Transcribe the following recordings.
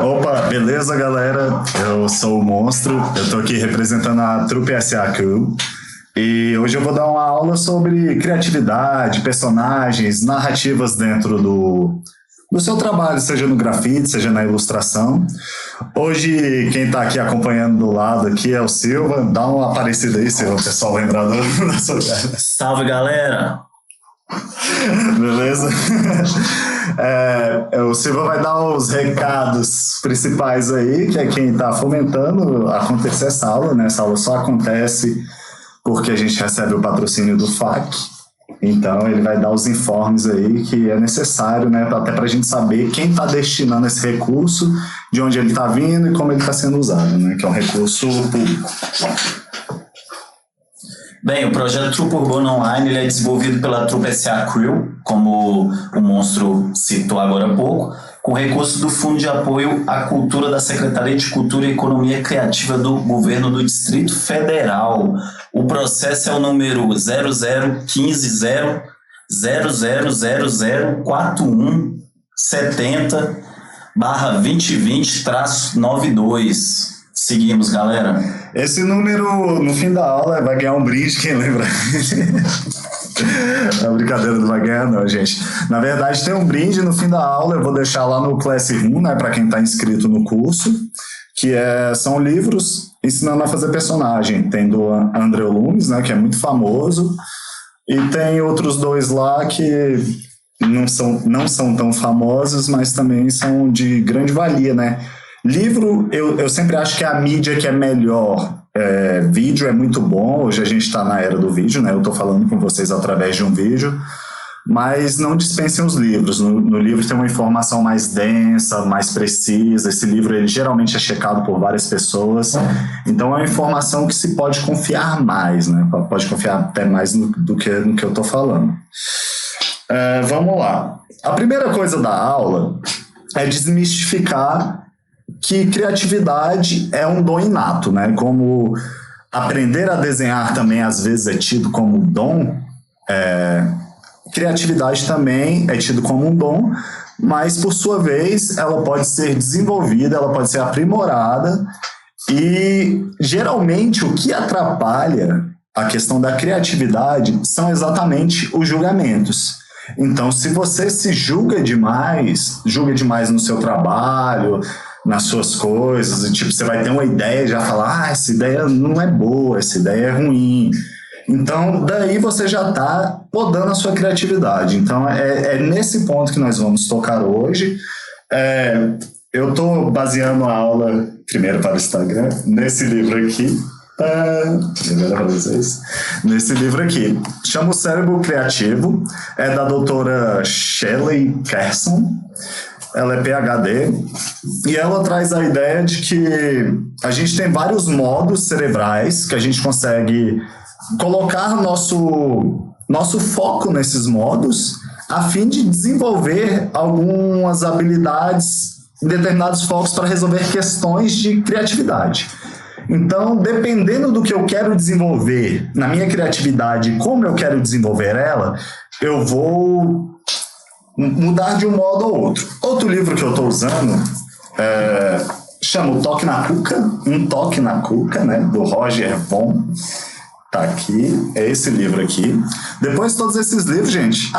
Opa, beleza, galera? Eu sou o Monstro, eu tô aqui representando a Trupe SA Crew e hoje eu vou dar uma aula sobre criatividade, personagens, narrativas dentro do seu trabalho, seja no grafite, seja na ilustração. Hoje, quem tá aqui acompanhando do lado aqui é o Silva. Dá uma aparecida aí, Silva, o pessoal lembrar da sua cara. Salve, galera! Beleza? O Silva vai dar os recados principais aí, que é quem está fomentando acontecer essa aula, né? Essa aula só acontece porque a gente recebe o patrocínio do FAC. Então ele vai dar os informes aí que é necessário, né? Até para a gente saber quem está destinando esse recurso, de onde ele está vindo e como ele está sendo usado, né? Que é um recurso público. Bem, o projeto Trupe Urbana Online ele é desenvolvido pela Trupe SA Crew, como o Monstro citou agora há pouco, com recurso do Fundo de Apoio à Cultura da Secretaria de Cultura e Economia Criativa do Governo do Distrito Federal. O processo é o número 001500004170/2020-92. Seguimos, galera. Esse número, no fim da aula, vai ganhar um brinde, quem lembra? Não, brincadeira, não vai ganhar não, gente. Na verdade, tem um brinde no fim da aula, eu vou deixar lá no Classroom, né, para quem está inscrito no curso, que são livros ensinando a fazer personagem. Tem do André Lumes, né, que é muito famoso, e tem outros dois lá que não são tão famosos, mas também são de grande valia, né? Livro, eu sempre acho que é a mídia que é melhor. Vídeo é muito bom, hoje a gente está na era do vídeo, né? Eu estou falando com vocês através de um vídeo, mas não dispensem os livros. No livro tem uma informação mais densa, mais precisa. Esse livro ele geralmente é checado por várias pessoas, então é uma informação que se pode confiar mais, né? Pode confiar até mais do que no que eu estou falando. Vamos lá. A primeira coisa da aula é desmistificar que criatividade é um dom inato, né? Como aprender a desenhar também às vezes é tido como dom, criatividade também é tido como um dom, mas por sua vez ela pode ser desenvolvida, ela pode ser aprimorada e geralmente o que atrapalha a questão da criatividade são exatamente os julgamentos. Então, se você se julga demais no seu trabalho, nas suas coisas, e tipo, você vai ter uma ideia e já falar, essa ideia não é boa, essa ideia é ruim. Então, daí você já está podando a sua criatividade. Então, é nesse ponto que nós vamos tocar hoje. Eu estou baseando a aula, primeiro para o Instagram, nesse livro aqui. Nesse livro aqui. Chama O Cérebro Criativo. É da doutora Shelley Carson. Ela é PhD e ela traz a ideia de que a gente tem vários modos cerebrais que a gente consegue colocar nosso foco nesses modos a fim de desenvolver algumas habilidades em determinados focos para resolver questões de criatividade. Então, dependendo do que eu quero desenvolver na minha criatividade e como eu quero desenvolver ela, eu vou mudar de um modo ou outro. Outro livro que eu estou usando chama Um Toque na Cuca, né, do Roger Von. Tá aqui, é esse livro aqui. Depois de todos esses livros, gente,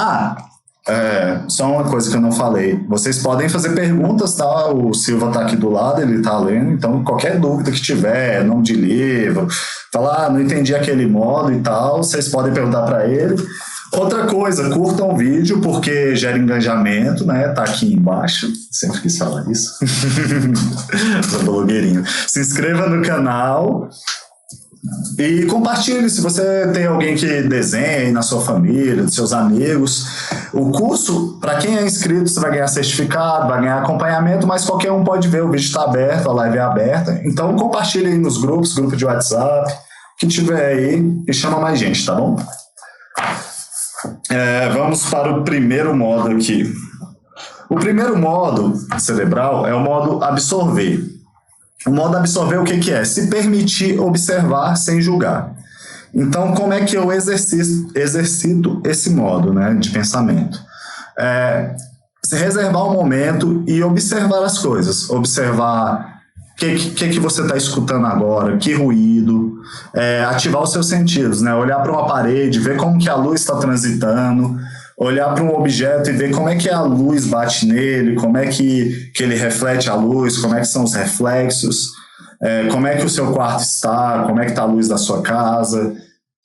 só uma coisa que eu não falei, vocês podem fazer perguntas, tá? O Silva tá aqui do lado, ele tá lendo, então qualquer dúvida que tiver, nome de livro, falar, não entendi aquele modo e tal, vocês podem perguntar para ele. Outra coisa, curtam o vídeo porque gera engajamento, né? Tá aqui embaixo. Sempre quis falar isso. Sou blogueirinho. Se inscreva no canal e compartilhe se você tem alguém que desenha aí na sua família, dos seus amigos. O curso, para quem é inscrito, você vai ganhar certificado, vai ganhar acompanhamento, mas qualquer um pode ver, o vídeo está aberto, a live é aberta. Então compartilhe aí nos grupos, grupo de WhatsApp, que tiver aí e chama mais gente, tá bom? Vamos para o primeiro modo aqui. O primeiro modo cerebral é o modo absorver. O modo absorver o que é? Se permitir observar sem julgar. Então, como é que eu exercito esse modo, né, de pensamento? se reservar um momento e observar as coisas, observar o que você está escutando agora, que ruído, ativar os seus sentidos, né? Olhar para uma parede, ver como que a luz está transitando, olhar para um objeto e ver como é que a luz bate nele, como é que ele reflete a luz, como é que são os reflexos, como é que o seu quarto está, como é que está a luz da sua casa.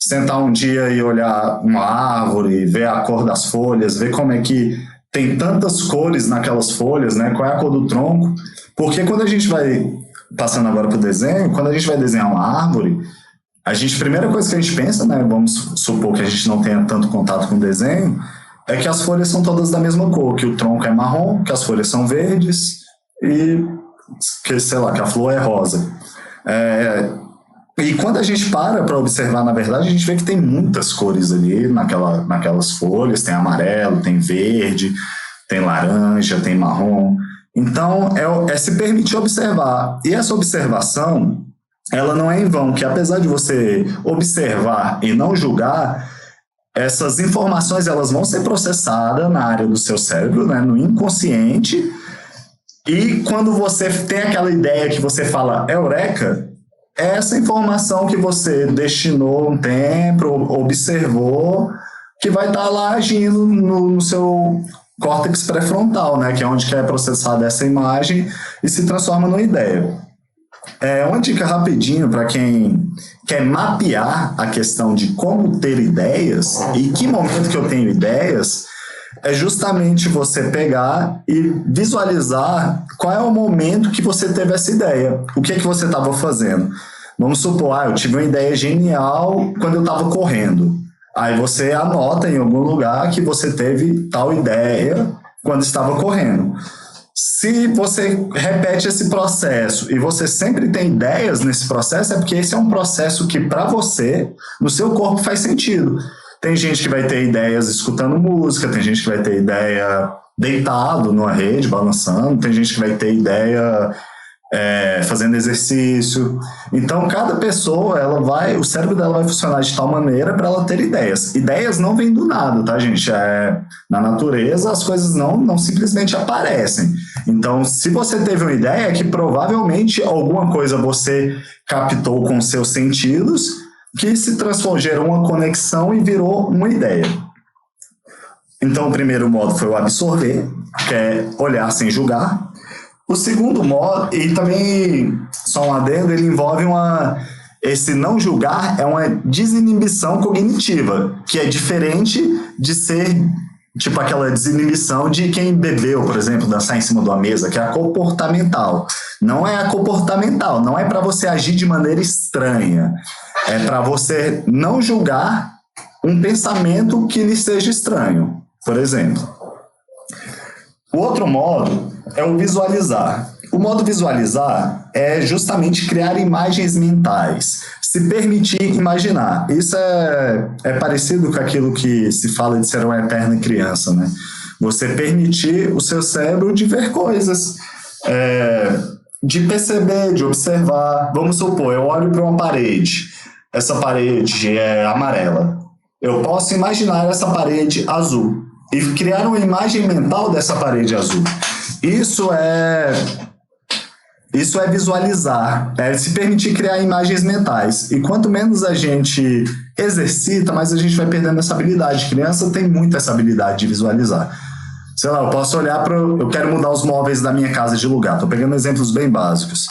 Sentar um dia e olhar uma árvore, ver a cor das folhas, ver como é que tem tantas cores naquelas folhas, né? Qual é a cor do tronco. Porque quando a gente vai, passando agora para o desenho, quando a gente vai desenhar uma árvore, a primeira coisa que a gente pensa, né? Vamos supor que a gente não tenha tanto contato com o desenho, é que as folhas são todas da mesma cor, que o tronco é marrom, que as folhas são verdes e que, sei lá, que a flor é rosa. E quando a gente para observar, na verdade, a gente vê que tem muitas cores ali naquelas folhas. Tem amarelo, tem verde, tem laranja, tem marrom. Então, é se permitir observar. E essa observação, ela não é em vão, que apesar de você observar e não julgar, essas informações elas vão ser processadas na área do seu cérebro, né, no inconsciente. E quando você tem aquela ideia que você fala, eureka, essa informação que você destinou um tempo, observou, que vai estar lá agindo no seu córtex pré-frontal, né, que é onde que é processada essa imagem e se transforma numa ideia. Uma dica rapidinho para quem quer mapear a questão de como ter ideias e que momento que eu tenho ideias, é justamente você pegar e visualizar qual é o momento que você teve essa ideia. O que você estava fazendo? Vamos supor, eu tive uma ideia genial quando eu estava correndo. Aí você anota em algum lugar que você teve tal ideia quando estava correndo. Se você repete esse processo e você sempre tem ideias nesse processo, é porque esse é um processo que para você, no seu corpo, faz sentido. Tem gente que vai ter ideias escutando música, tem gente que vai ter ideia deitado numa rede, balançando, tem gente que vai ter ideia fazendo exercício. Então, cada pessoa, o cérebro dela vai funcionar de tal maneira para ela ter ideias. Ideias não vêm do nada, tá, gente? Na natureza, as coisas não simplesmente aparecem. Então, se você teve uma ideia, é que provavelmente alguma coisa você captou com seus sentidos, que se transformou, gerou uma conexão e virou uma ideia. Então, o primeiro modo foi o absorver, que é olhar sem julgar. O segundo modo, e também, só um adendo, ele envolve esse não julgar, é uma desinibição cognitiva, que é diferente de ser, tipo, aquela desinibição de quem bebeu, por exemplo, dançar em cima de uma mesa, que é a comportamental. Não é a comportamental, não é para você agir de maneira estranha, é para você não julgar um pensamento que lhe seja estranho, por exemplo. O outro modo é o visualizar. O modo visualizar é justamente criar imagens mentais, se permitir imaginar. Isso é parecido com aquilo que se fala de ser uma eterna criança, né? Você permitir o seu cérebro de ver coisas, de perceber, de observar. Vamos supor, eu olho para uma parede, essa parede é amarela. Eu posso imaginar essa parede azul e criar uma imagem mental dessa parede azul. Isso é visualizar, é se permitir criar imagens mentais. E quanto menos a gente exercita, mais a gente vai perdendo essa habilidade. A criança tem muito essa habilidade de visualizar. Sei lá, eu posso olhar eu quero mudar os móveis da minha casa de lugar. Estou pegando exemplos bem básicos.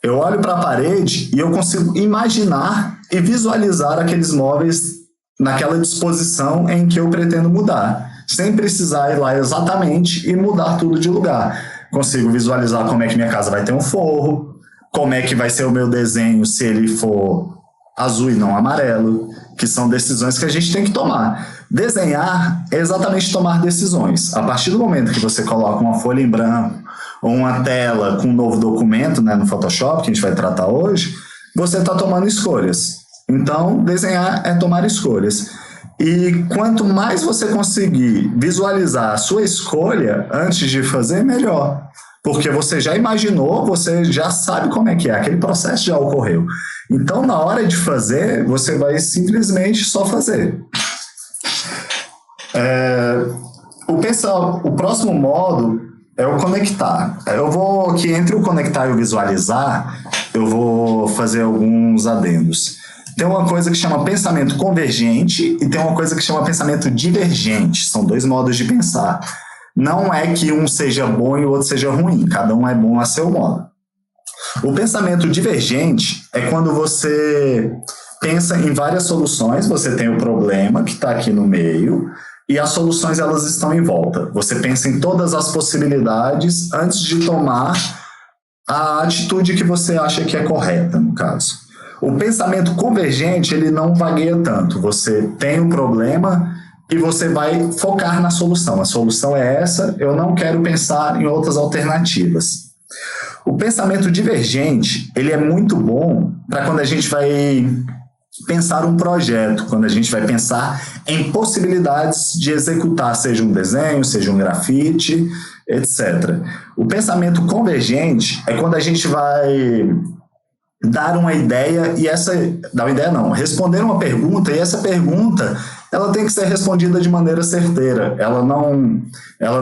Eu olho para a parede e eu consigo imaginar e visualizar aqueles móveis naquela disposição em que eu pretendo mudar, sem precisar ir lá exatamente e mudar tudo de lugar. Consigo visualizar como é que minha casa vai ter um forro, como é que vai ser o meu desenho se ele for azul e não amarelo, que são decisões que a gente tem que tomar. Desenhar é exatamente tomar decisões. A partir do momento que você coloca uma folha em branco ou uma tela com um novo documento, né, no Photoshop, que a gente vai tratar hoje, você está tomando escolhas. Então, desenhar é tomar escolhas. E quanto mais você conseguir visualizar a sua escolha antes de fazer, melhor. Porque você já imaginou, você já sabe como é que é, aquele processo já ocorreu. Então, na hora de fazer, você vai simplesmente só fazer. O próximo modo é o conectar. Eu vou aqui, entre o conectar e o visualizar, eu vou fazer alguns adendos. Tem uma coisa que chama pensamento convergente e tem uma coisa que chama pensamento divergente. São dois modos de pensar. Não é que um seja bom e o outro seja ruim. Cada um é bom a seu modo. O pensamento divergente é quando você pensa em várias soluções. Você tem o problema que está aqui no meio e as soluções elas estão em volta. Você pensa em todas as possibilidades antes de tomar a atitude que você acha que é correta, no caso. O pensamento convergente, ele não vagueia tanto. Você tem um problema e você vai focar na solução. A solução é essa, eu não quero pensar em outras alternativas. O pensamento divergente, ele é muito bom para quando a gente vai pensar um projeto, quando a gente vai pensar em possibilidades de executar, seja um desenho, seja um grafite, etc. O pensamento convergente é quando a gente vai dar uma ideia e responder uma pergunta e essa pergunta ela tem que ser respondida de maneira certeira, ela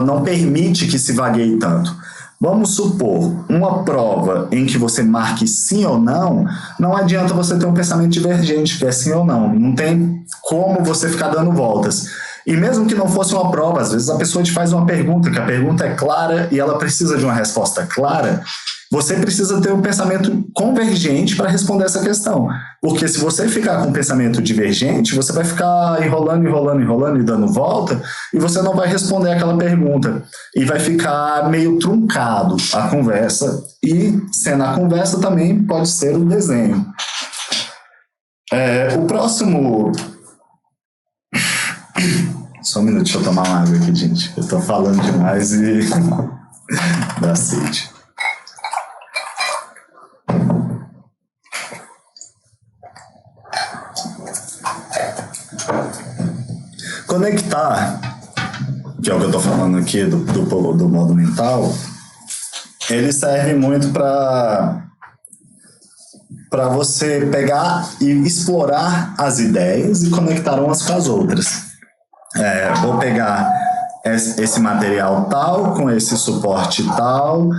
não permite que se vagueie tanto. Vamos supor, uma prova em que você marque sim ou não, não adianta você ter um pensamento divergente, que é sim ou não. Não tem como você ficar dando voltas. E mesmo que não fosse uma prova, às vezes a pessoa te faz uma pergunta, que a pergunta é clara e ela precisa de uma resposta clara, você precisa ter um pensamento convergente para responder essa questão. Porque se você ficar com um pensamento divergente, você vai ficar enrolando e dando volta, e você não vai responder aquela pergunta. E vai ficar meio truncado a conversa, e sendo a conversa também pode ser o desenho. O próximo... Só um minuto, deixa eu tomar uma água aqui, gente. Eu estou falando demais e dá sede. Conectar, que é o que eu estou falando aqui do modo mental, ele serve muito para você pegar e explorar as ideias e conectar umas com as outras. Vou pegar esse material tal, com esse suporte tal,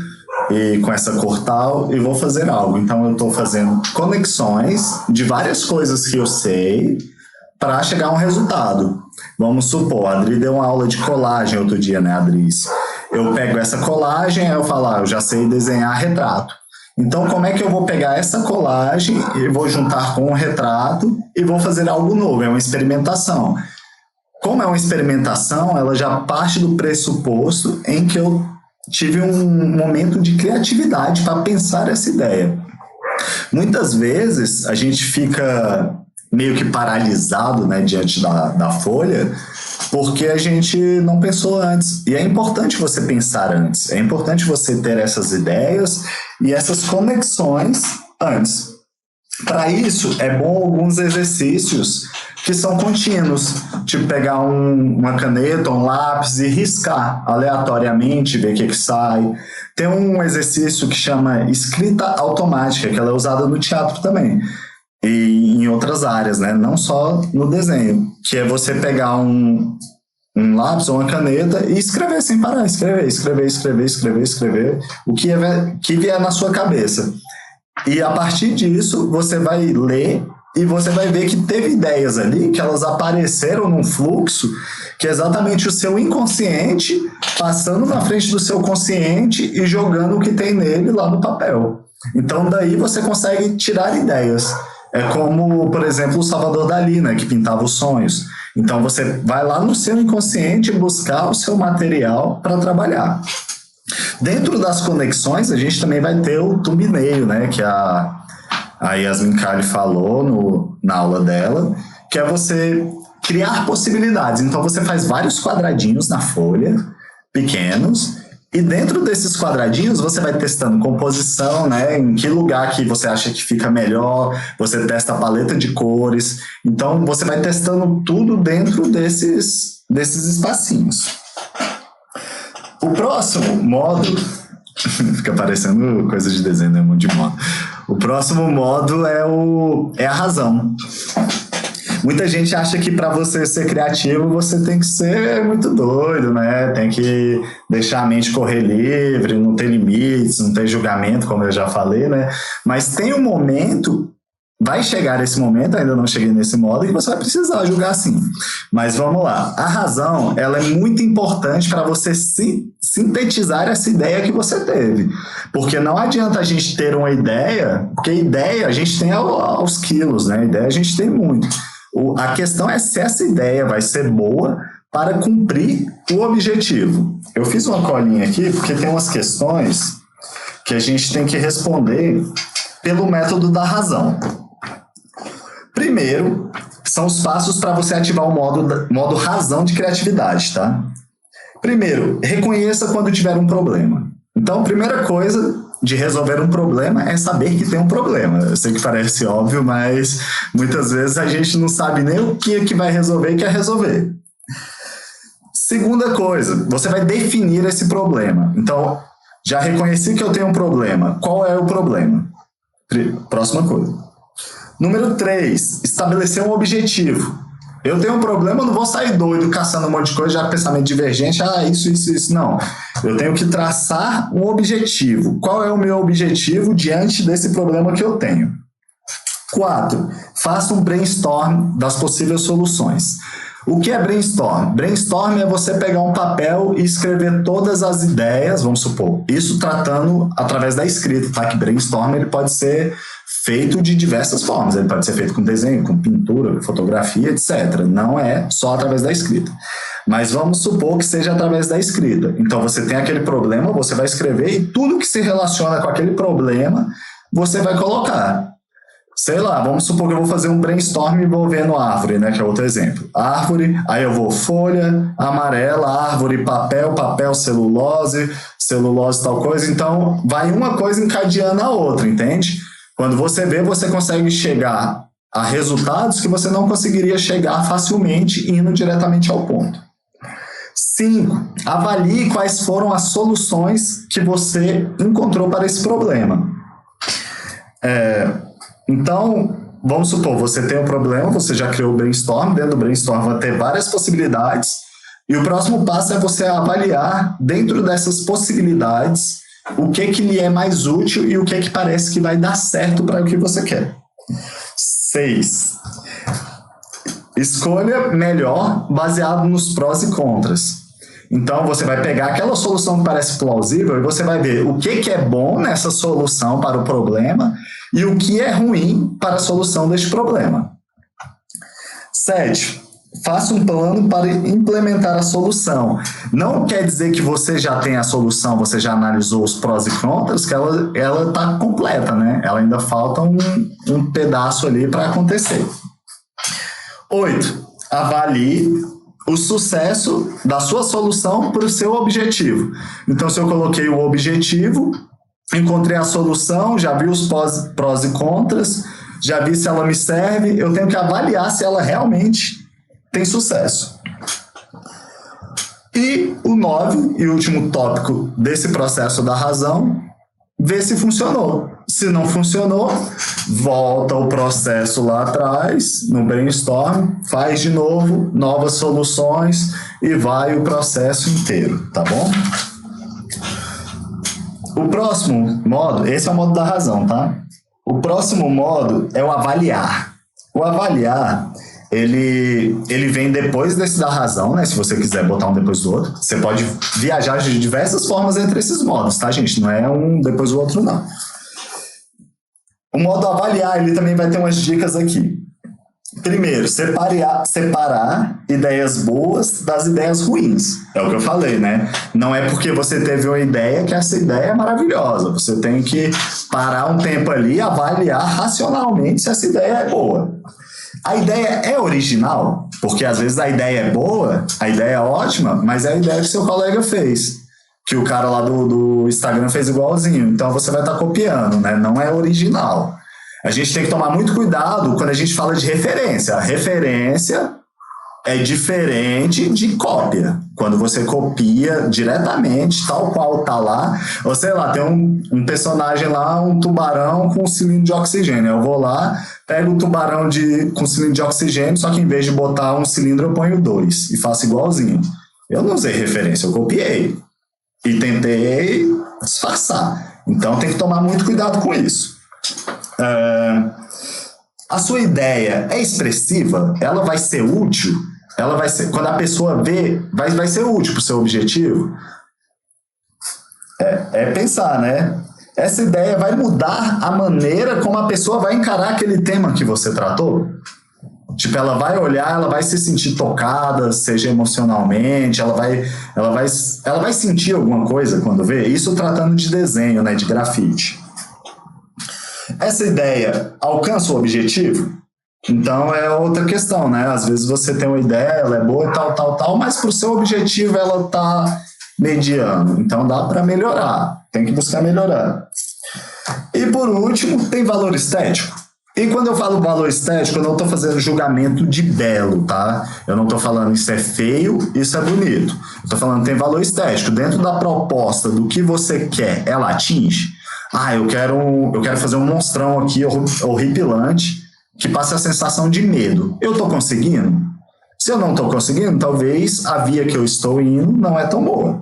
e com essa cor tal, e vou fazer algo. Então eu estou fazendo conexões de várias coisas que eu sei para chegar a um resultado. Vamos supor, a Adri deu uma aula de colagem outro dia, né, Adris? Eu pego essa colagem, aí eu falo, eu já sei desenhar retrato. Então, como é que eu vou pegar essa colagem e vou juntar com um retrato e vou fazer algo novo? É uma experimentação. Como é uma experimentação, ela já parte do pressuposto em que eu tive um momento de criatividade para pensar essa ideia. Muitas vezes, a gente fica meio que paralisado, né, diante da folha, porque a gente não pensou antes. E é importante você pensar antes. É importante você ter essas ideias e essas conexões antes. Para isso, é bom alguns exercícios que são contínuos, tipo pegar uma caneta, um lápis e riscar aleatoriamente, ver o que sai. Tem um exercício que chama escrita automática, que ela é usada no teatro também. E em outras áreas, né? Não só no desenho, que é você pegar um lápis ou uma caneta e escrever sem parar, escrever o que vier na sua cabeça. E a partir disso, você vai ler e você vai ver que teve ideias ali, que elas apareceram num fluxo, que é exatamente o seu inconsciente passando na frente do seu consciente e jogando o que tem nele lá no papel. Então, daí você consegue tirar ideias. É como, por exemplo, o Salvador Dalí, né, que pintava os sonhos. Então, você vai lá no seu inconsciente buscar o seu material para trabalhar. Dentro das conexões, a gente também vai ter o thumbnail, né, que a Yasmin Kali falou na aula dela, que é você criar possibilidades. Então, você faz vários quadradinhos na folha, pequenos, e dentro desses quadradinhos você vai testando composição, né? Em que lugar que você acha que fica melhor, você testa a paleta de cores. Então, você vai testando tudo dentro desses espacinhos. O próximo modo... Fica parecendo coisa de desenho, né? Um monte de modo. O próximo modo é a razão. Muita gente acha que para você ser criativo, você tem que ser muito doido, né? Tem que deixar a mente correr livre, não ter limites, não ter julgamento, como eu já falei, né? Mas tem um momento, vai chegar esse momento, ainda não cheguei nesse modo, que você vai precisar julgar sim. Mas vamos lá. A razão, ela é muito importante para você sintetizar essa ideia que você teve. Porque não adianta a gente ter uma ideia, porque ideia a gente tem aos quilos, né? Ideia a gente tem muito. A questão é se essa ideia vai ser boa para cumprir o objetivo. Eu fiz uma colinha aqui porque tem umas questões que a gente tem que responder pelo método da razão. Primeiro, são os passos para você ativar o modo razão de criatividade, tá? Primeiro, reconheça quando tiver um problema. Então, a primeira coisa de resolver um problema é saber que tem um problema. Eu sei que parece óbvio, mas muitas vezes a gente não sabe nem o que é que vai resolver e quer resolver. Segunda coisa, você vai definir esse problema. Então, já reconheci que eu tenho um problema. Qual é o problema? Próxima coisa. Número 3, estabelecer um objetivo. Eu tenho um problema, eu não vou sair doido caçando um monte de coisa, já pensamento divergente, isso, não. Eu tenho que traçar um objetivo. Qual é o meu objetivo diante desse problema que eu tenho? 4, faça um brainstorm das possíveis soluções. O que é brainstorm? Brainstorm é você pegar um papel e escrever todas as ideias, vamos supor, isso tratando através da escrita, tá? Que brainstorm ele pode ser feito de diversas formas, ele pode ser feito com desenho, com pintura, fotografia, etc. Não é só através da escrita. Mas vamos supor que seja através da escrita. Então você tem aquele problema, você vai escrever e tudo que se relaciona com aquele problema, você vai colocar. Sei lá, vamos supor que eu vou fazer um brainstorm envolvendo árvore, né, que é outro exemplo. Árvore, aí eu vou folha, amarela, árvore, papel, celulose, tal coisa. Então, vai uma coisa encadeando a outra, entende? Quando você vê, você consegue chegar a resultados que você não conseguiria chegar facilmente indo diretamente ao ponto. 5. Avalie quais foram as soluções que você encontrou para esse problema. Então, vamos supor, você tem um problema, você já criou o brainstorm, dentro do brainstorm vai ter várias possibilidades, e o próximo passo é você avaliar, dentro dessas possibilidades, o que lhe é mais útil e o que parece que vai dar certo para o que você quer. 6. Escolha melhor baseado nos prós e contras. Então, você vai pegar aquela solução que parece plausível e você vai ver o que é bom nessa solução para o problema e o que é ruim para a solução deste problema. 7. Faça um plano para implementar a solução. Não quer dizer que você já tem a solução, você já analisou os prós e contras, que ela está completa, né? Ela ainda falta um pedaço ali para acontecer. 8. Avalie o sucesso da sua solução para o seu objetivo. Então, se eu coloquei o objetivo, encontrei a solução, já vi os prós e contras, já vi se ela me serve, eu tenho que avaliar se ela realmente tem sucesso. E o 9, e último tópico desse processo da razão, ver se funcionou. Se não funcionou, volta o processo lá atrás, no brainstorm, faz de novo, novas soluções e vai o processo inteiro, tá bom? O próximo modo, esse é o modo da razão, tá? O próximo modo é o avaliar. O avaliar, ele vem depois desse da razão, né? Se você quiser botar um depois do outro. Você pode viajar de diversas formas entre esses modos, tá, gente? Não é um depois do outro, não. O modo avaliar, ele também vai ter umas dicas aqui. Primeiro, separar ideias boas das ideias ruins. É o que eu falei, né? Não é porque você teve uma ideia que essa ideia é maravilhosa. Você tem que parar um tempo ali e avaliar racionalmente se essa ideia é boa. A ideia é original, porque às vezes a ideia é boa, a ideia é ótima, mas é a ideia que seu colega fez. Que o cara lá do Instagram fez igualzinho. Então você vai estar copiando, né? Não é original. A gente tem que tomar muito cuidado quando a gente fala de referência. A referência é diferente de cópia. Quando você copia diretamente, tal qual tá lá, ou sei lá, tem um personagem lá, um tubarão com um cilindro de oxigênio. Eu vou lá, pego o tubarão com cilindro de oxigênio, só que em vez de botar um cilindro, eu ponho 2 e faço igualzinho. Eu não usei referência, eu copiei e tentei disfarçar. Então tem que tomar muito cuidado com isso. A sua ideia é expressiva? Ela vai ser útil? Ela vai ser, quando a pessoa vê, vai ser útil para o seu objetivo? É pensar, né? Essa ideia vai mudar a maneira como a pessoa vai encarar aquele tema que você tratou? Tipo, ela vai olhar, ela vai se sentir tocada, seja emocionalmente, ela vai sentir alguma coisa quando vê? Isso tratando de desenho, né, de grafite. Essa ideia alcança o objetivo? Então é outra questão, né? Às vezes você tem uma ideia, ela é boa, tal, mas para o seu objetivo ela tá mediano. Então dá para melhorar, tem que buscar melhorar. E por último, tem valor estético. E quando eu falo valor estético, eu não estou fazendo julgamento de belo, tá? Eu não estou falando isso é feio, isso é bonito. Eu estou falando tem valor estético. Dentro da proposta do que você quer, ela atinge? Eu quero fazer um monstrão aqui horripilante que passe a sensação de medo. Eu estou conseguindo? Se eu não estou conseguindo, talvez a via que eu estou indo não é tão boa.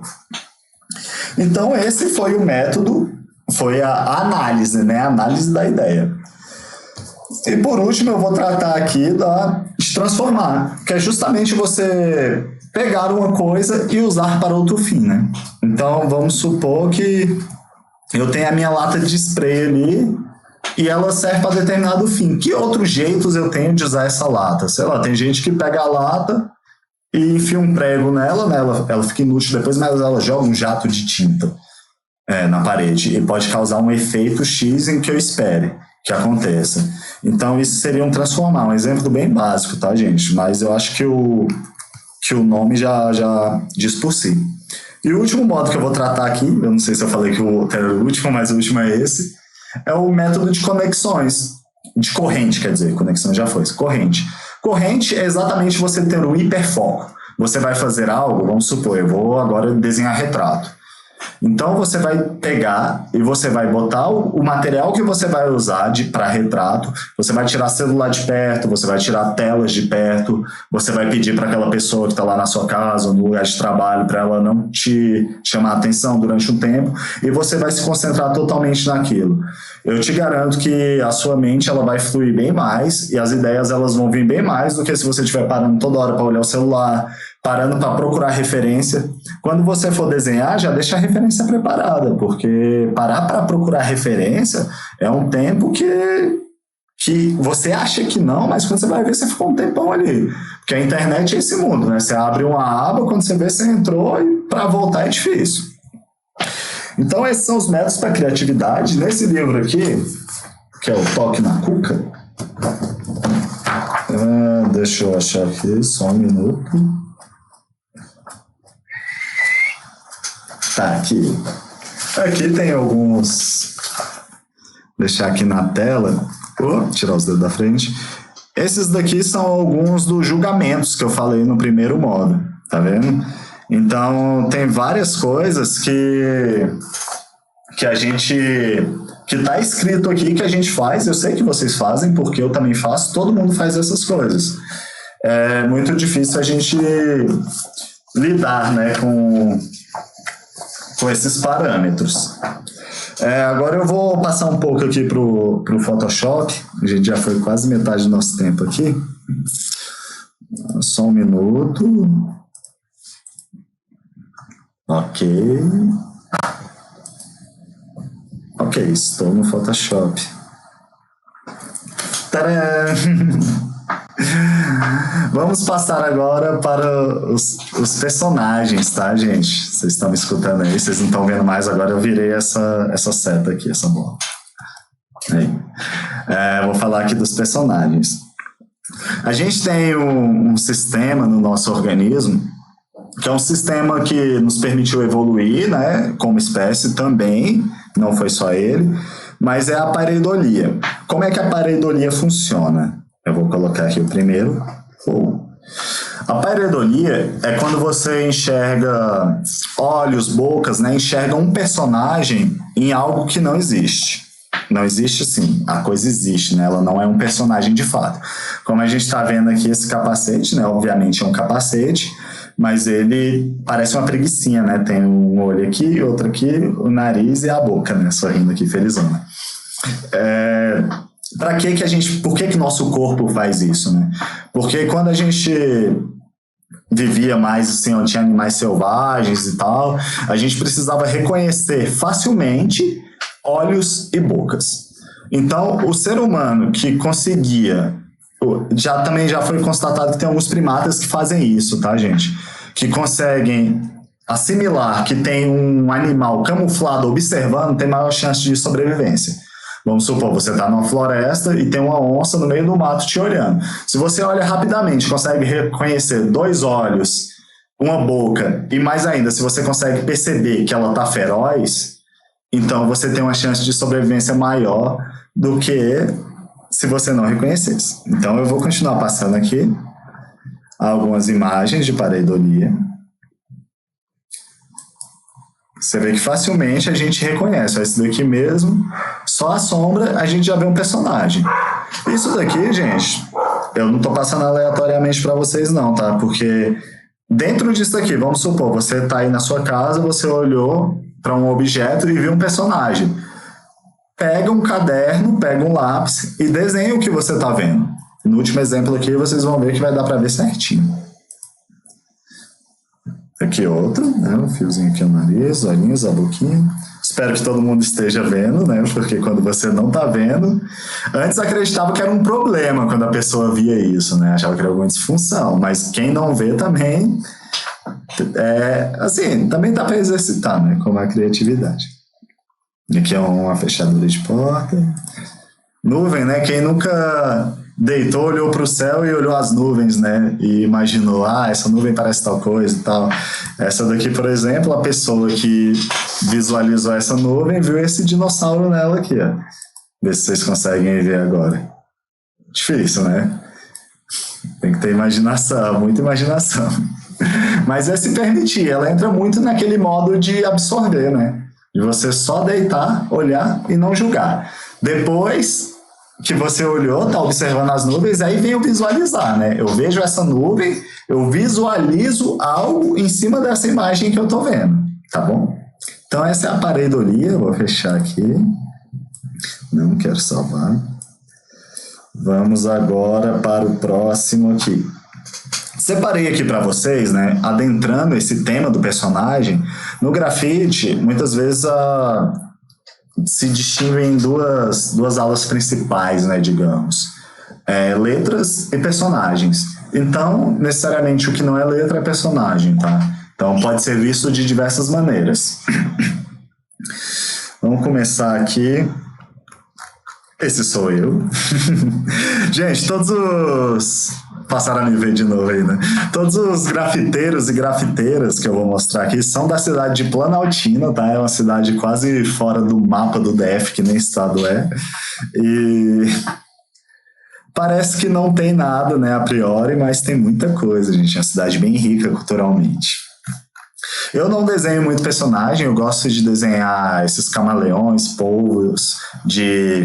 Então esse foi o método, foi a análise, né? A análise da ideia. E por último eu vou tratar aqui de transformar, que é justamente você pegar uma coisa e usar para outro fim, né? Então vamos supor que eu tenho a minha lata de spray ali e ela serve para determinado fim. Que outros jeitos eu tenho de usar essa lata? Sei lá, tem gente que pega a lata e enfia um prego nela, né? Ela fica inútil depois, mas ela joga um jato de tinta na parede e pode causar um efeito X em que eu espere que aconteça. Então isso seria um transformar, um exemplo bem básico, tá, gente? Mas eu acho que o nome já diz por si. E o último modo que eu vou tratar aqui, eu não sei se eu falei que o outro era o último, mas o último é esse, é o método de conexões, de corrente, quer dizer, conexão já foi, corrente. Corrente é exatamente você ter um hiperfoco. Você vai fazer algo, vamos supor, eu vou agora desenhar retrato. Então você vai pegar e você vai botar o material que você vai usar para retrato, você vai tirar celular de perto, você vai tirar telas de perto, você vai pedir para aquela pessoa que está lá na sua casa ou no lugar de trabalho para ela não te chamar a atenção durante um tempo e você vai se concentrar totalmente naquilo. Eu te garanto que a sua mente ela vai fluir bem mais e as ideias elas vão vir bem mais do que se você estiver parando toda hora para olhar o celular, parando para procurar referência. Quando você for desenhar, já deixa a referência preparada, porque parar para procurar referência é um tempo que você acha que não, mas quando você vai ver, você ficou um tempão ali. Porque a internet é esse mundo, né? Você abre uma aba, quando você vê, você entrou e para voltar é difícil. Então, esses são os métodos para criatividade. Nesse livro aqui, que é o Toque na Cuca, deixa eu achar aqui, só um minuto. Tá, aqui. Aqui tem alguns... Deixar aqui na tela. Tirar os dedos da frente. Esses daqui são alguns dos julgamentos que eu falei no primeiro modo. Tá vendo? Então, tem várias coisas que a gente... que está escrito aqui que a gente faz. Eu sei que vocês fazem, porque eu também faço. Todo mundo faz essas coisas. É muito difícil a gente lidar, né, com esses parâmetros. Agora eu vou passar um pouco aqui pro Photoshop. A gente já foi quase metade do nosso tempo aqui. Só um minuto. Ok. Ok, estou no Photoshop. Tadã! Vamos passar agora para os personagens, tá, gente? Vocês estão me escutando aí, vocês não estão vendo mais, agora eu virei essa seta aqui, essa bola. Vou falar aqui dos personagens. A gente tem um sistema no nosso organismo, que é um sistema que nos permitiu evoluir, né, como espécie também, não foi só ele, mas é a pareidolia. Como é que a pareidolia funciona? Eu vou colocar aqui o primeiro. A pareidolia é quando você enxerga olhos, bocas, né? Enxerga um personagem em algo que não existe. Não existe, sim. A coisa existe, né? Ela não é um personagem de fato. Como a gente está vendo aqui esse capacete, né? Obviamente é um capacete, mas ele parece uma preguicinha, né? Tem um olho aqui, outro aqui, o nariz e a boca, né? Sorrindo aqui, felizona. Por que nosso corpo faz isso, né? Porque quando a gente vivia mais assim, onde tinha animais selvagens e tal, a gente precisava reconhecer facilmente olhos e bocas. Então, o ser humano que conseguia, também já foi constatado que tem alguns primatas que fazem isso, tá, gente? Que conseguem assimilar que tem um animal camuflado observando, tem maior chance de sobrevivência. Vamos supor, você está numa floresta e tem uma onça no meio do mato te olhando. Se você olha rapidamente, consegue reconhecer 2 olhos, uma boca, e mais ainda, se você consegue perceber que ela está feroz, então você tem uma chance de sobrevivência maior do que se você não reconhecesse. Então eu vou continuar passando aqui algumas imagens de pareidolia. Você vê que facilmente a gente reconhece. Esse daqui mesmo, só a sombra, a gente já vê um personagem. Isso daqui, gente, eu não estou passando aleatoriamente para vocês não, tá? Porque dentro disso daqui, vamos supor, você está aí na sua casa, você olhou para um objeto e viu um personagem. Pega um caderno, pega um lápis e desenha o que você está vendo. No último exemplo aqui, vocês vão ver que vai dar para ver certinho. Aqui outro, né? Um fiozinho aqui no nariz, olhinhos, a boquinha. Espero que todo mundo esteja vendo, né? Porque quando você não está vendo... Antes acreditava que era um problema quando a pessoa via isso, né? Achava que era alguma disfunção. Mas quem não vê também... assim, também dá para exercitar, né? Como a criatividade. Aqui é uma fechadura de porta. Nuvem, né? Quem nunca deitou, olhou para o céu e olhou as nuvens, né? E imaginou, essa nuvem parece tal coisa e tal. Essa daqui, por exemplo, a pessoa que visualizou essa nuvem viu esse dinossauro nela aqui, ó. Vê se vocês conseguem ver agora. Difícil, né? Tem que ter imaginação, muita imaginação. Mas é se permitir, ela entra muito naquele modo de absorver, né? De você só deitar, olhar e não julgar. Depois que você olhou, tá observando as nuvens, aí vem o visualizar, né? Eu vejo essa nuvem, eu visualizo algo em cima dessa imagem que eu tô vendo, tá bom? Então essa é a pareidolia, vou fechar aqui. Não quero salvar. Vamos agora para o próximo aqui. Separei aqui para vocês, né, adentrando esse tema do personagem. No grafite, muitas vezes se distinguem duas aulas principais, né, digamos. Letras e personagens. Então, necessariamente, o que não é letra é personagem, tá? Então, pode ser visto de diversas maneiras. Vamos começar aqui. Esse sou eu. Gente, todos os... Passaram a me ver de novo aí, né? Todos os grafiteiros e grafiteiras que eu vou mostrar aqui são da cidade de Planaltina, tá? É uma cidade quase fora do mapa do DF, que nem estado é. E parece que não tem nada, né, a priori, mas tem muita coisa, gente. É uma cidade bem rica culturalmente. Eu não desenho muito personagem, eu gosto de desenhar esses camaleões, polvos,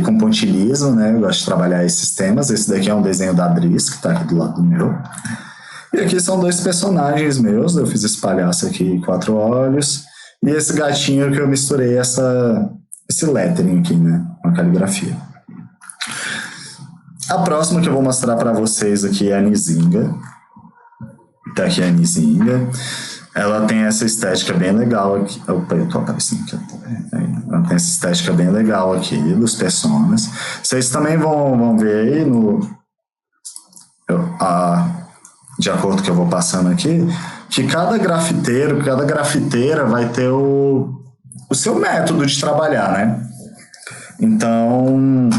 com pontilhismo, né? Eu gosto de trabalhar esses temas. Esse daqui é um desenho da Adris, que está aqui do lado do meu. E aqui são 2 personagens meus, eu fiz esse palhaço aqui, 4 olhos, e esse gatinho que eu misturei esse lettering aqui, né? Uma caligrafia. A próxima que eu vou mostrar para vocês aqui é a Nizinga. Tá aqui a Nizinga. Ela tem essa estética bem legal aqui. Opa, eu tô aparecendo aqui. Ela tem essa estética bem legal aqui dos personas. Vocês também vão ver aí de acordo com que eu vou passando aqui, que cada grafiteiro, cada grafiteira vai ter o seu método de trabalhar, né? Então,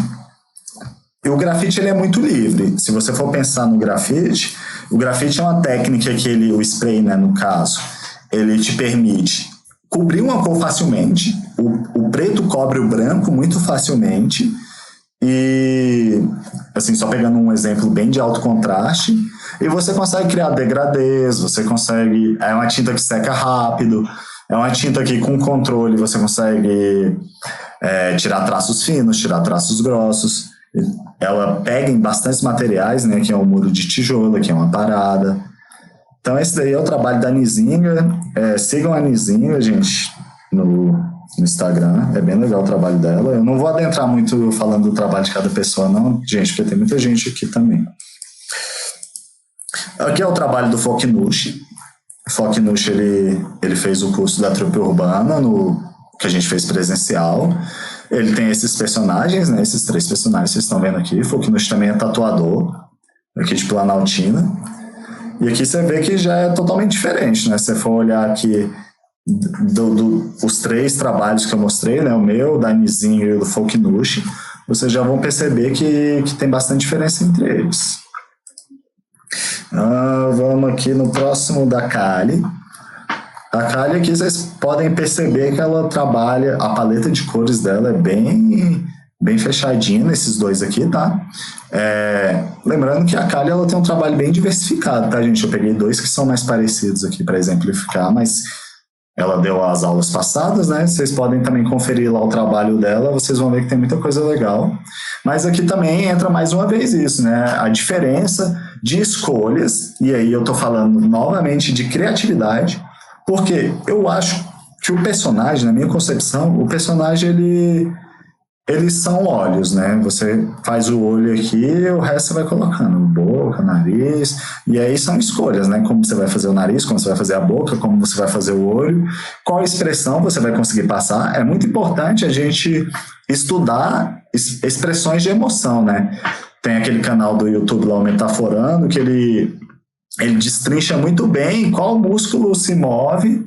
o grafite ele é muito livre. Se você for pensar no grafite, o grafite é uma técnica que o spray, né, no caso, ele te permite cobrir uma cor facilmente. O preto cobre o branco muito facilmente E, assim, só pegando um exemplo bem de alto contraste, e você consegue criar degradês, você consegue... É uma tinta que seca rápido, é uma tinta que com controle você consegue tirar traços finos, tirar traços grossos. Ela pega em bastantes materiais, né, que é um muro de tijolo, que é uma parada. Então esse daí é o trabalho da Nizinga. Sigam a Nizinga, gente, no Instagram, é bem legal o trabalho dela. Eu não vou adentrar muito falando do trabalho de cada pessoa não, gente, porque tem muita gente aqui também. Aqui é o trabalho do Foknushi. O Foknushi, ele fez o curso da trupe urbana, que a gente fez presencial. Ele tem esses personagens, né, esses 3 personagens que vocês estão vendo aqui. O Foknushi também é tatuador, aqui de Planaltina. E aqui você vê que já é totalmente diferente, né? Se você for olhar aqui os 3 trabalhos que eu mostrei, né, o meu, da Nizinho e o do Foknushi, vocês já vão perceber que tem bastante diferença entre eles. Vamos aqui no próximo da Kali. A Kali aqui vocês podem perceber que ela trabalha, a paleta de cores dela é bem fechadinha nesses 2 aqui, tá? Lembrando que a Kali ela tem um trabalho bem diversificado, tá, gente? Eu peguei 2 que são mais parecidos aqui para exemplificar, mas ela deu as aulas passadas, né? Vocês podem também conferir lá o trabalho dela, vocês vão ver que tem muita coisa legal. Mas aqui também entra mais uma vez isso, né? A diferença de escolhas, e aí eu tô falando novamente de criatividade, porque eu acho que o personagem, na minha concepção, o personagem, eles são olhos, né? Você faz o olho aqui e o resto você vai colocando, boca, nariz, e aí são escolhas, né? Como você vai fazer o nariz, como você vai fazer a boca, como você vai fazer o olho, qual expressão você vai conseguir passar. É muito importante a gente estudar expressões de emoção, né? Tem aquele canal do YouTube lá, o Metaforando, que ele destrincha muito bem qual músculo se move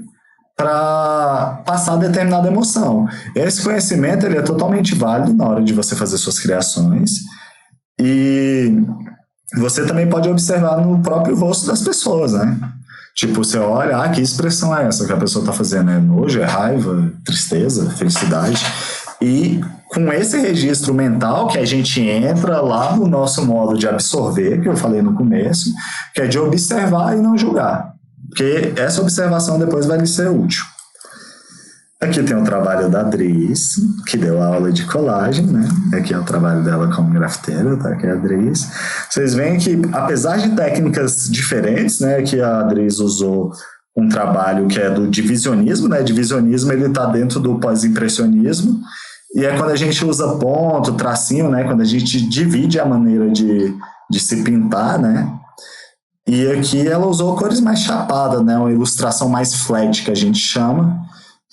para passar determinada emoção. Esse conhecimento ele é totalmente válido na hora de você fazer suas criações, e você também pode observar no próprio rosto das pessoas, né? Tipo, você olha, que expressão é essa que a pessoa está fazendo? É nojo, é raiva, tristeza, felicidade? E com esse registro mental que a gente entra lá no nosso modo de absorver, que eu falei no começo, que é de observar e não julgar. Porque essa observação depois vai lhe ser útil. Aqui tem o trabalho da Dris, que deu a aula de colagem, né? Aqui é o trabalho dela como grafiteira, tá? Aqui é a Dris. Vocês veem que, apesar de técnicas diferentes, né? Que a Dris usou um trabalho que é do divisionismo, né? Divisionismo, ele está dentro do pós-impressionismo, e é quando a gente usa ponto, tracinho, né? Quando a gente divide a maneira de se pintar, né? E aqui ela usou cores mais chapadas, né? Uma ilustração mais flat, que a gente chama,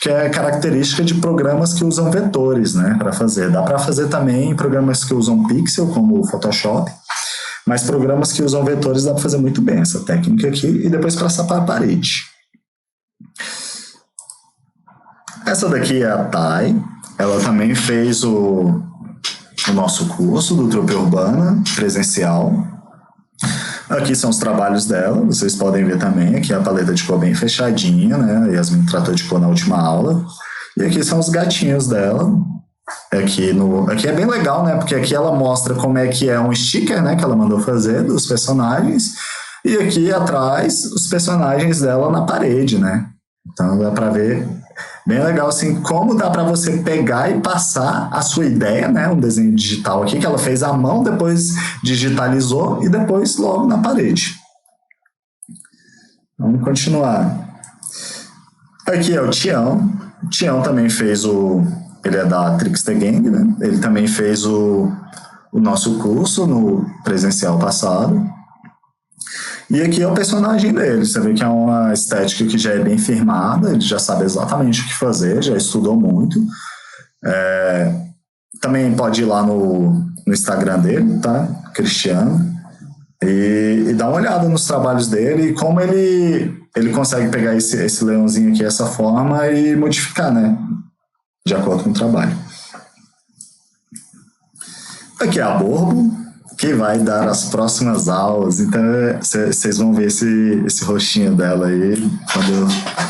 que é característica de programas que usam vetores, né? Para fazer. Dá para fazer também em programas que usam pixel, como o Photoshop, mas programas que usam vetores dá para fazer muito bem essa técnica aqui, e depois passar para a parede. Essa daqui é a Thay. Ela também fez o nosso curso do Trupe Urbana presencial. Aqui são os trabalhos dela, vocês podem ver também. Aqui a paleta de cor bem fechadinha, né? Yasmin tratou de cor na última aula. E aqui são os gatinhos dela. Aqui é bem legal, né? Porque aqui ela mostra como é que é um sticker, né? Que ela mandou fazer dos personagens. E aqui atrás, os personagens dela na parede, né? Então dá pra ver bem legal, assim, como dá para você pegar e passar a sua ideia, né? Um desenho digital aqui que ela fez à mão, depois digitalizou e depois logo na parede. Vamos continuar. Aqui é o Tião. O Tião também fez ele é da Trickster Gang, né? Ele também fez o nosso curso no presencial passado. E aqui é o personagem dele. Você vê que é uma estética que já é bem firmada, ele já sabe exatamente o que fazer, já estudou muito. Também pode ir lá no Instagram dele, tá? Cristiano. E dar uma olhada nos trabalhos dele e como ele consegue pegar esse leãozinho aqui, essa forma, e modificar, né? De acordo com o trabalho. Aqui é a Borbo, que vai dar as próximas aulas. Então vocês vão ver esse rostinho dela aí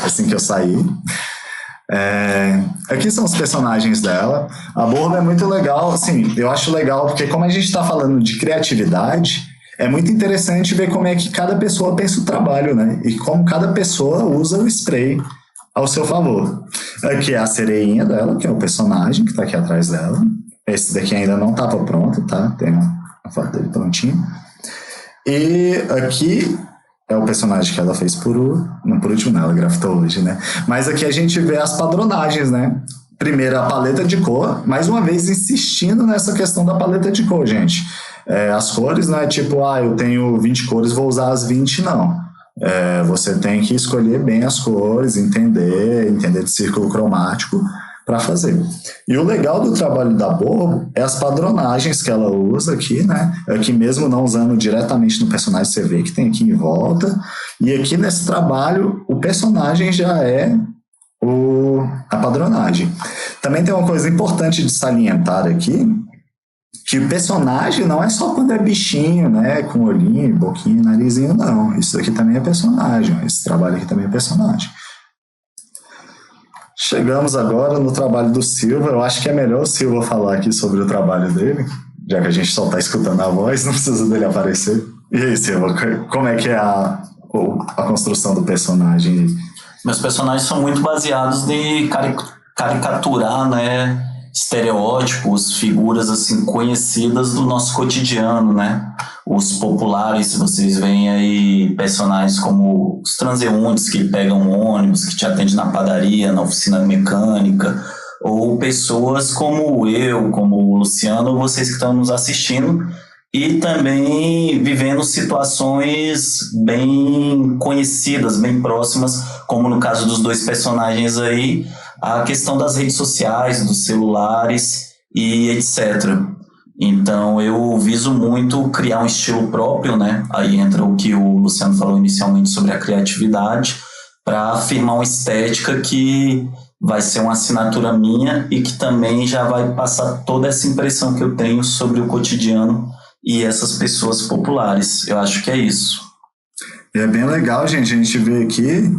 assim que eu sair. Aqui são os personagens dela. A Borba é muito legal, assim, eu acho legal porque como a gente está falando de criatividade, é muito interessante ver como é que cada pessoa pensa o trabalho, né? E como cada pessoa usa o spray ao seu favor. Aqui é a sereinha dela, que é o personagem que está aqui atrás dela. Esse daqui ainda não estava pronto, tá? Tem a foto dele prontinho. E aqui é o personagem que ela fez por último, não, ela grafitou hoje, né? Mas aqui a gente vê as padronagens, né? Primeiro, a paleta de cor, mais uma vez insistindo nessa questão da paleta de cor, gente. As cores não é tipo, eu tenho 20 cores, vou usar as 20, não. Você tem que escolher bem as cores, entender de círculo cromático para fazer. E o legal do trabalho da Borbo é as padronagens que ela usa aqui, né? Aqui mesmo não usando diretamente no personagem, você vê que tem aqui em volta. E aqui nesse trabalho, o personagem já é a padronagem. Também tem uma coisa importante de salientar aqui, que o personagem não é só quando é bichinho, né? Com olhinho, boquinha, narizinho, não. Isso aqui também é personagem. Esse trabalho aqui também é personagem. Chegamos agora no trabalho do Silva. Eu acho que é melhor o Silva falar aqui sobre o trabalho dele, já que a gente só está escutando a voz, não precisa dele aparecer. E aí, Silva, como é que é a construção do personagem? Meus personagens são muito baseados em caricaturar, né, estereótipos, figuras assim conhecidas do nosso cotidiano, né? Os populares, vocês veem aí personagens como os transeuntes que pegam um ônibus, que te atendem na padaria, na oficina mecânica, ou pessoas como eu, como o Luciano, vocês que estão nos assistindo, e também vivendo situações bem conhecidas, bem próximas, como no caso dos dois personagens aí, a questão das redes sociais, dos celulares e etc. Então eu viso muito criar um estilo próprio, né? Aí entra o que o Luciano falou inicialmente sobre a criatividade, para afirmar uma estética que vai ser uma assinatura minha e que também já vai passar toda essa impressão que eu tenho sobre o cotidiano e essas pessoas populares. Eu acho que é isso. É bem legal, gente, a gente vê aqui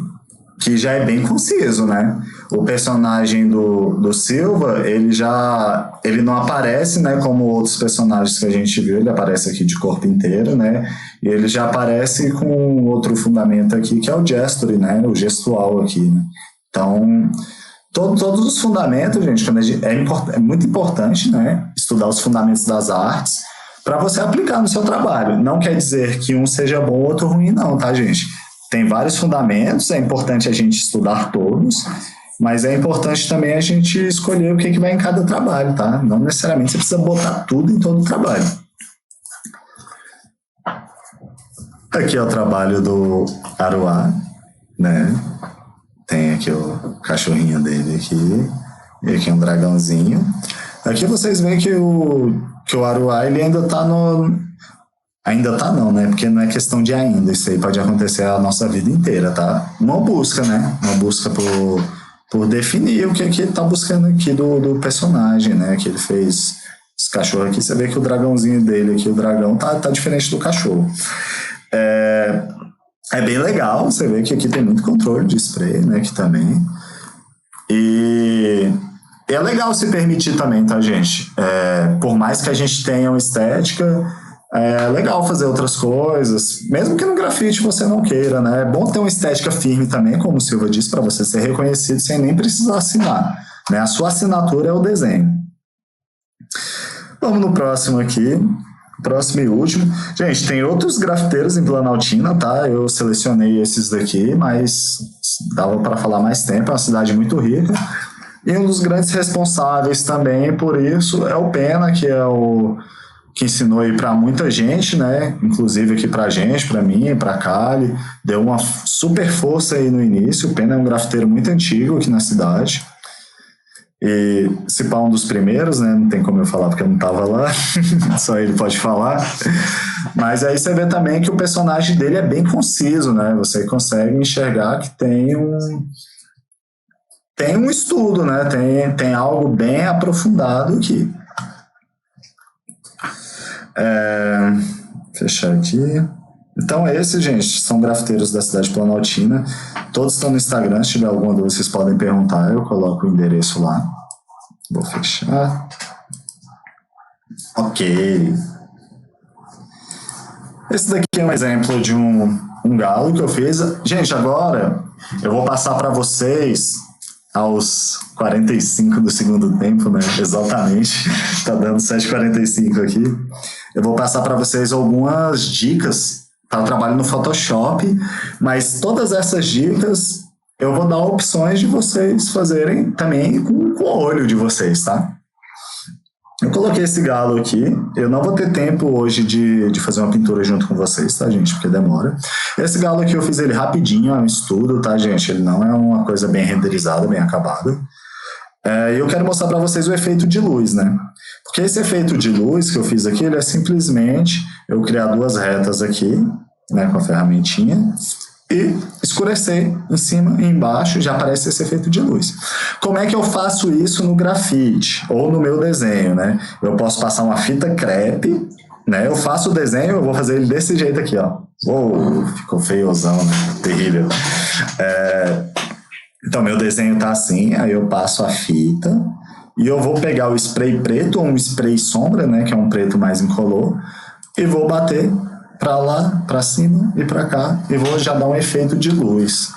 que já é bem conciso, né? O personagem do Silva, ele não aparece, né, como outros personagens que a gente viu, ele aparece aqui de corpo inteiro, né? E ele já aparece com outro fundamento aqui, que é o gestury, né? O gestual aqui, né? Então, todos os fundamentos, gente, é muito importante, né, estudar os fundamentos das artes para você aplicar no seu trabalho. Não quer dizer que um seja bom, outro ruim, não, tá, gente? Tem vários fundamentos, é importante a gente estudar todos, mas é importante também a gente escolher o que vai em cada trabalho, tá? Não necessariamente você precisa botar tudo em todo o trabalho. Aqui é o trabalho do Aruá, né? Tem aqui o cachorrinho dele aqui, e aqui um dragãozinho. Aqui vocês veem que o Aruá, ele ainda tá no... Ainda tá não, né? Porque não é questão de ainda. Isso aí pode acontecer a nossa vida inteira, tá? Uma busca, né? Uma busca por definir o que ele tá buscando aqui do personagem, né? Que ele fez esse cachorro aqui. Você vê que o dragãozinho dele aqui, o dragão, tá diferente do cachorro. É bem legal. Você vê que aqui tem muito controle de spray, né? Aqui também. E é legal se permitir também, tá, gente? Por mais que a gente tenha uma estética... É legal fazer outras coisas, mesmo que no grafite você não queira, né? É bom ter uma estética firme também, como o Silva disse, para você ser reconhecido sem nem precisar assinar, né? A sua assinatura é o desenho. Vamos no próximo aqui, próximo e último. Gente, tem outros grafiteiros em Planaltina, tá? Eu selecionei esses daqui, mas dava para falar mais tempo, é uma cidade muito rica. E um dos grandes responsáveis também por isso é o Pena, que é o... que ensinou aí para muita gente, né? Inclusive aqui pra gente, para mim, para Kali, deu uma super força aí no início. O Pena é um grafiteiro muito antigo aqui na cidade. E se pá, um dos primeiros, né? Não tem como eu falar porque eu não tava lá, só ele pode falar. Mas aí você vê também que o personagem dele é bem conciso, né? Você consegue enxergar que tem um estudo, né? Tem algo bem aprofundado aqui. Fechar aqui. Então esses, gente, são grafiteiros da cidade planaltina. Todos estão no Instagram. Se tiver alguma dúvida, vocês podem perguntar. Eu coloco o endereço lá. Vou fechar. Ok. Esse daqui é um exemplo de um galo que eu fiz. Gente, agora eu vou passar para vocês aos 45 do segundo tempo, né? Exatamente. Tá dando 7h45 aqui. Eu vou passar para vocês algumas dicas para o trabalho no Photoshop, mas todas essas dicas eu vou dar opções de vocês fazerem também com o olho de vocês, tá? Eu coloquei esse galo aqui. Eu não vou ter tempo hoje de fazer uma pintura junto com vocês, tá, gente? Porque demora. Esse galo aqui eu fiz ele rapidinho, é um estudo, tá, gente? Ele não é uma coisa bem renderizada, bem acabada. E eu quero mostrar para vocês o efeito de luz, né? Porque esse efeito de luz que eu fiz aqui, ele é simplesmente eu criar duas retas aqui, né, com a ferramentinha, e escurecer em cima e embaixo, já aparece esse efeito de luz. Como é que eu faço isso no grafite ou no meu desenho, né? Eu posso passar uma fita crepe, né? Eu faço o desenho, eu vou fazer ele desse jeito aqui, ó. Uou, ficou feiozão, né? Terrível. Então, meu desenho tá assim, aí eu passo a fita e eu vou pegar o spray preto ou um spray sombra, né? Que é um preto mais incolor, e vou bater para lá, para cima e para cá, e vou já dar um efeito de luz.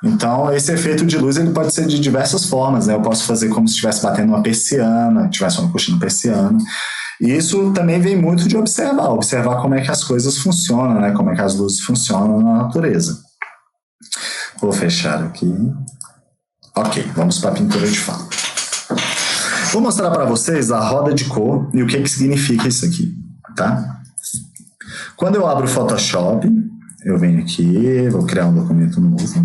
Então, esse efeito de luz ele pode ser de diversas formas, né? Eu posso fazer como se estivesse batendo uma persiana, tivesse uma cortina persiana. E isso também vem muito de observar como é que as coisas funcionam, né? Como é que as luzes funcionam na natureza. Vou fechar aqui. Ok, vamos para a pintura de fato. Vou mostrar para vocês a roda de cor e o que significa isso aqui, tá? Quando eu abro o Photoshop, eu venho aqui, vou criar um documento novo. Vou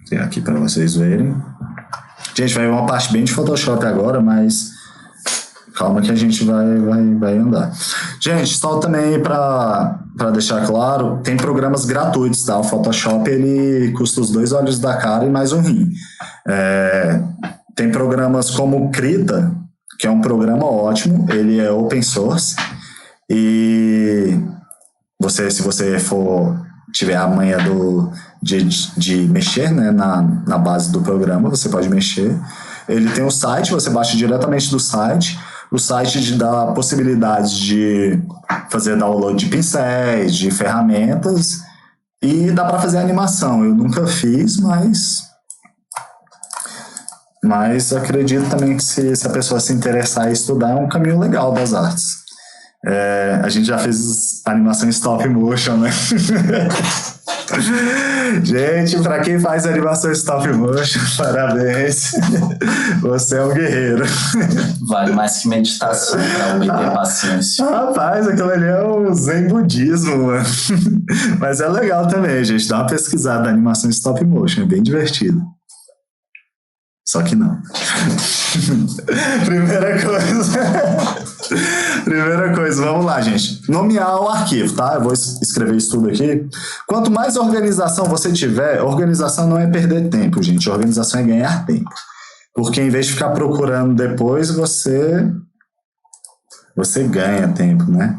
criar aqui para vocês verem. Gente, vai uma parte bem de Photoshop agora, mas calma que a gente vai andar. Gente, só também para deixar claro, tem programas gratuitos, tá? O Photoshop, ele custa os 2 olhos da cara e mais um rim. Tem programas como o Krita, que é um programa ótimo, ele é open source, e se você tiver a manha de mexer, né, na base do programa, você pode mexer. Ele tem um site, você baixa diretamente do site. O site te dá possibilidades de fazer download de pincéis, de ferramentas, e dá para fazer animação. Eu nunca fiz, mas acredito também que se a pessoa se interessar em estudar, é um caminho legal das artes. A gente já fez animação em stop motion, né? Gente, para quem faz animação em stop motion, parabéns. Você é um guerreiro. Vale mais que meditação para obter paciência. Rapaz, aquilo ali é o zen budismo, mano. Mas é legal também, gente. Dá uma pesquisada na animação em stop motion, é bem divertido. Só que não. Primeira coisa, vamos lá, gente. Nomear o arquivo, tá? Eu vou escrever isso tudo aqui. Quanto mais organização você tiver, organização não é perder tempo, gente. Organização é ganhar tempo. Porque em vez de ficar procurando depois, você ganha tempo, né?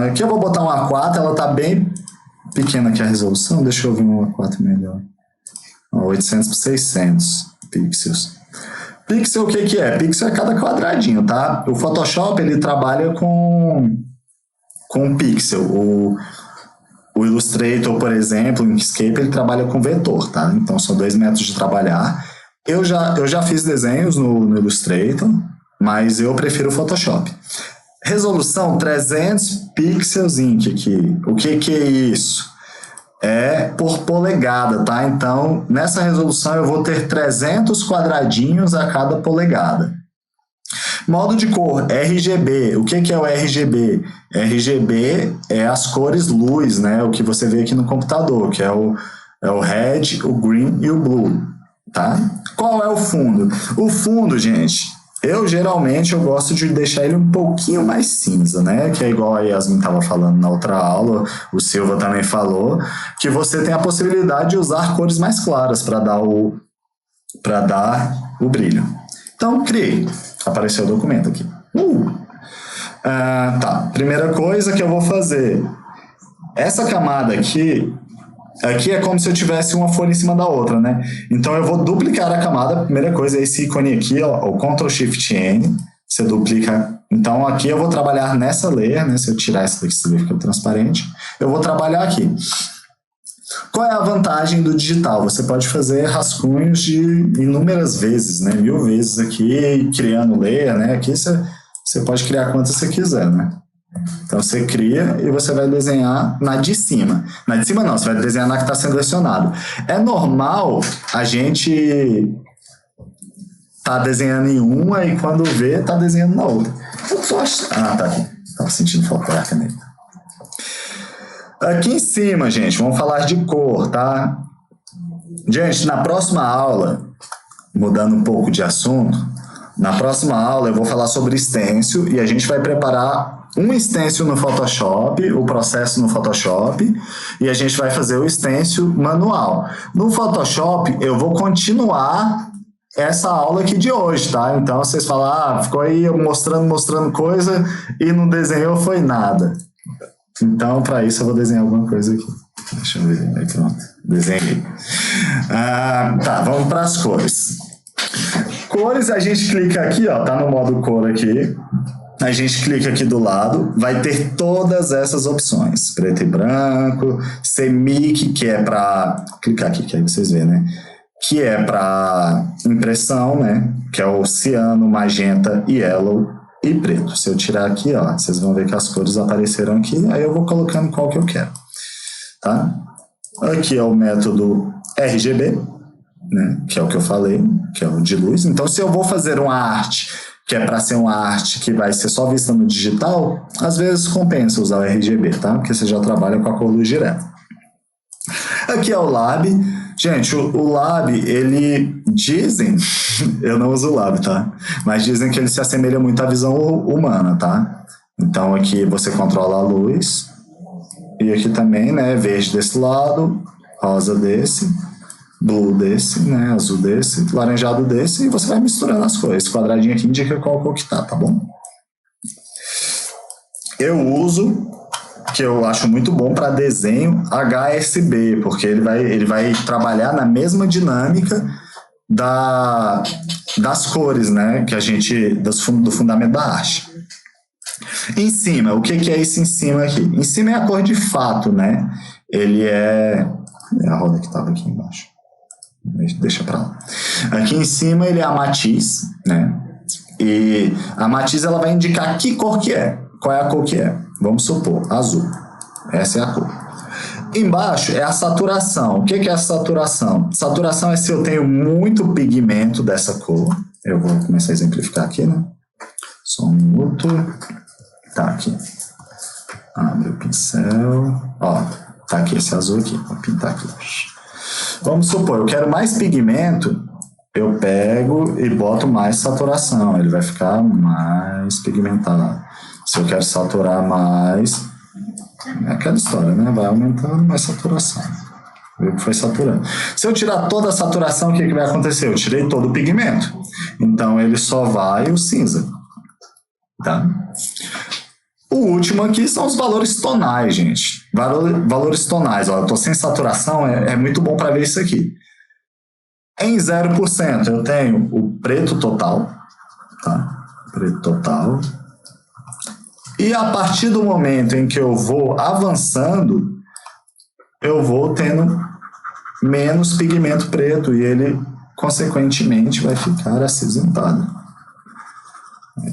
Aqui eu vou botar um A4, ela tá bem pequena aqui a resolução. Deixa eu ver um A4 melhor. 800 por 600 pixels. Pixel, o que é? Pixel é cada quadradinho, tá? O Photoshop, ele trabalha com pixel. O Illustrator, por exemplo, o Inkscape, ele trabalha com vetor, tá? Então, são 2 métodos de trabalhar. Eu já fiz desenhos no Illustrator, mas eu prefiro o Photoshop. Resolução 300 pixels ink aqui. O que é isso? É por polegada, tá? Então, nessa resolução eu vou ter 300 quadradinhos a cada polegada. Modo de cor, RGB. O que é o RGB? RGB é as cores luz, né? O que você vê aqui no computador, que é o red, o green e o blue, tá? Qual é o fundo? O fundo, gente, eu geralmente gosto de deixar ele um pouquinho mais cinza, né? Que é igual a Yasmin estava falando na outra aula, o Silva também falou, que você tem a possibilidade de usar cores mais claras para dar o brilho. Então, criei. Apareceu o documento aqui. Tá, primeira coisa que eu vou fazer. essa camada aqui é como se eu tivesse uma folha em cima da outra, né? Então eu vou duplicar a camada. A primeira coisa é esse ícone aqui, ó, o Ctrl Shift N. Você duplica. Então aqui eu vou trabalhar nessa layer, né? Se eu tirar essa daqui, você vê que fica transparente. Eu vou trabalhar aqui. Qual é a vantagem do digital? Você pode fazer rascunhos de inúmeras vezes, né? 1000 vezes aqui, criando layer, né? Aqui você pode criar quantas você quiser, né? Então você cria e você vai desenhar na de cima. Na de cima não, você vai desenhar na que está selecionado. É normal a gente tá desenhando em uma e quando vê, tá desenhando na outra. Eu só acho... Ah, tá aqui. Tava sentindo falta da caneta. Aqui em cima, gente, vamos falar de cor, tá? Gente, na próxima aula, mudando um pouco de assunto, na próxima aula eu vou falar sobre stencil e a gente vai preparar um stencil no Photoshop, o processo no Photoshop, e a gente vai fazer o stencil manual. No Photoshop, eu vou continuar essa aula aqui de hoje, tá? Então, vocês falam, ficou aí mostrando coisa e não desenhou, foi nada. Então, para isso, eu vou desenhar alguma coisa aqui. Deixa eu ver. Aí, pronto. Desenhei. Tá, vamos para as cores. Cores, a gente clica aqui, ó, tá no modo cor aqui. A gente clica aqui do lado, vai ter todas essas opções. Preto e branco, CMYK, que é para... Clicar aqui, que aí vocês veem, né? Que é para impressão, né? Que é o ciano, magenta, yellow e preto. Se eu tirar aqui, ó, vocês vão ver que as cores apareceram aqui, aí eu vou colocando qual que eu quero, tá? Aqui é o método RGB, né? Que é o que eu falei, que é o de luz. Então, se eu vou fazer uma arte que é para ser uma arte que vai ser só vista no digital, às vezes compensa usar o RGB, tá? Porque você já trabalha com a cor luz direta. Aqui é o Lab. Gente, o Lab, ele dizem, eu não uso o Lab, tá? Mas dizem que ele se assemelha muito à visão humana, tá? Então aqui você controla a luz, e aqui também, né, verde desse lado, rosa desse, blue desse, né, azul desse, laranjado desse, e você vai misturando as cores. Esse quadradinho aqui indica qual cor que tá bom? Eu uso, que eu acho muito bom para desenho, HSB, porque ele vai trabalhar na mesma dinâmica das cores, né, que a gente, do fundamento da arte. Em cima, o que é isso em cima aqui? Em cima é a cor de fato, né? Ele é a roda que estava aqui embaixo. Deixa pra lá. Aqui em cima ele é a matiz, né? E a matiz ela vai indicar que cor que é. Qual é a cor que é? Vamos supor, azul. Essa é a cor. Embaixo é a saturação. O que é a saturação? Saturação é se eu tenho muito pigmento dessa cor. Eu vou começar a exemplificar aqui, né? Só um minuto. Tá aqui. Abre o pincel. Ó, tá aqui esse azul aqui. Vou pintar aqui. Vamos supor, eu quero mais pigmento, eu pego e boto mais saturação, ele vai ficar mais pigmentado. Se eu quero saturar mais, é aquela história, né? Vai aumentando mais saturação. Viu que foi saturando. Se eu tirar toda a saturação, o que vai acontecer? Eu tirei todo o pigmento. Então ele só vai o cinza. Tá? O último aqui são os valores tonais, gente. Valores tonais. Ó, eu estou sem saturação, é muito bom para ver isso aqui. Em 0% eu tenho o preto total. Tá? Preto total. E a partir do momento em que eu vou avançando, eu vou tendo menos pigmento preto e ele, consequentemente, vai ficar acinzentado.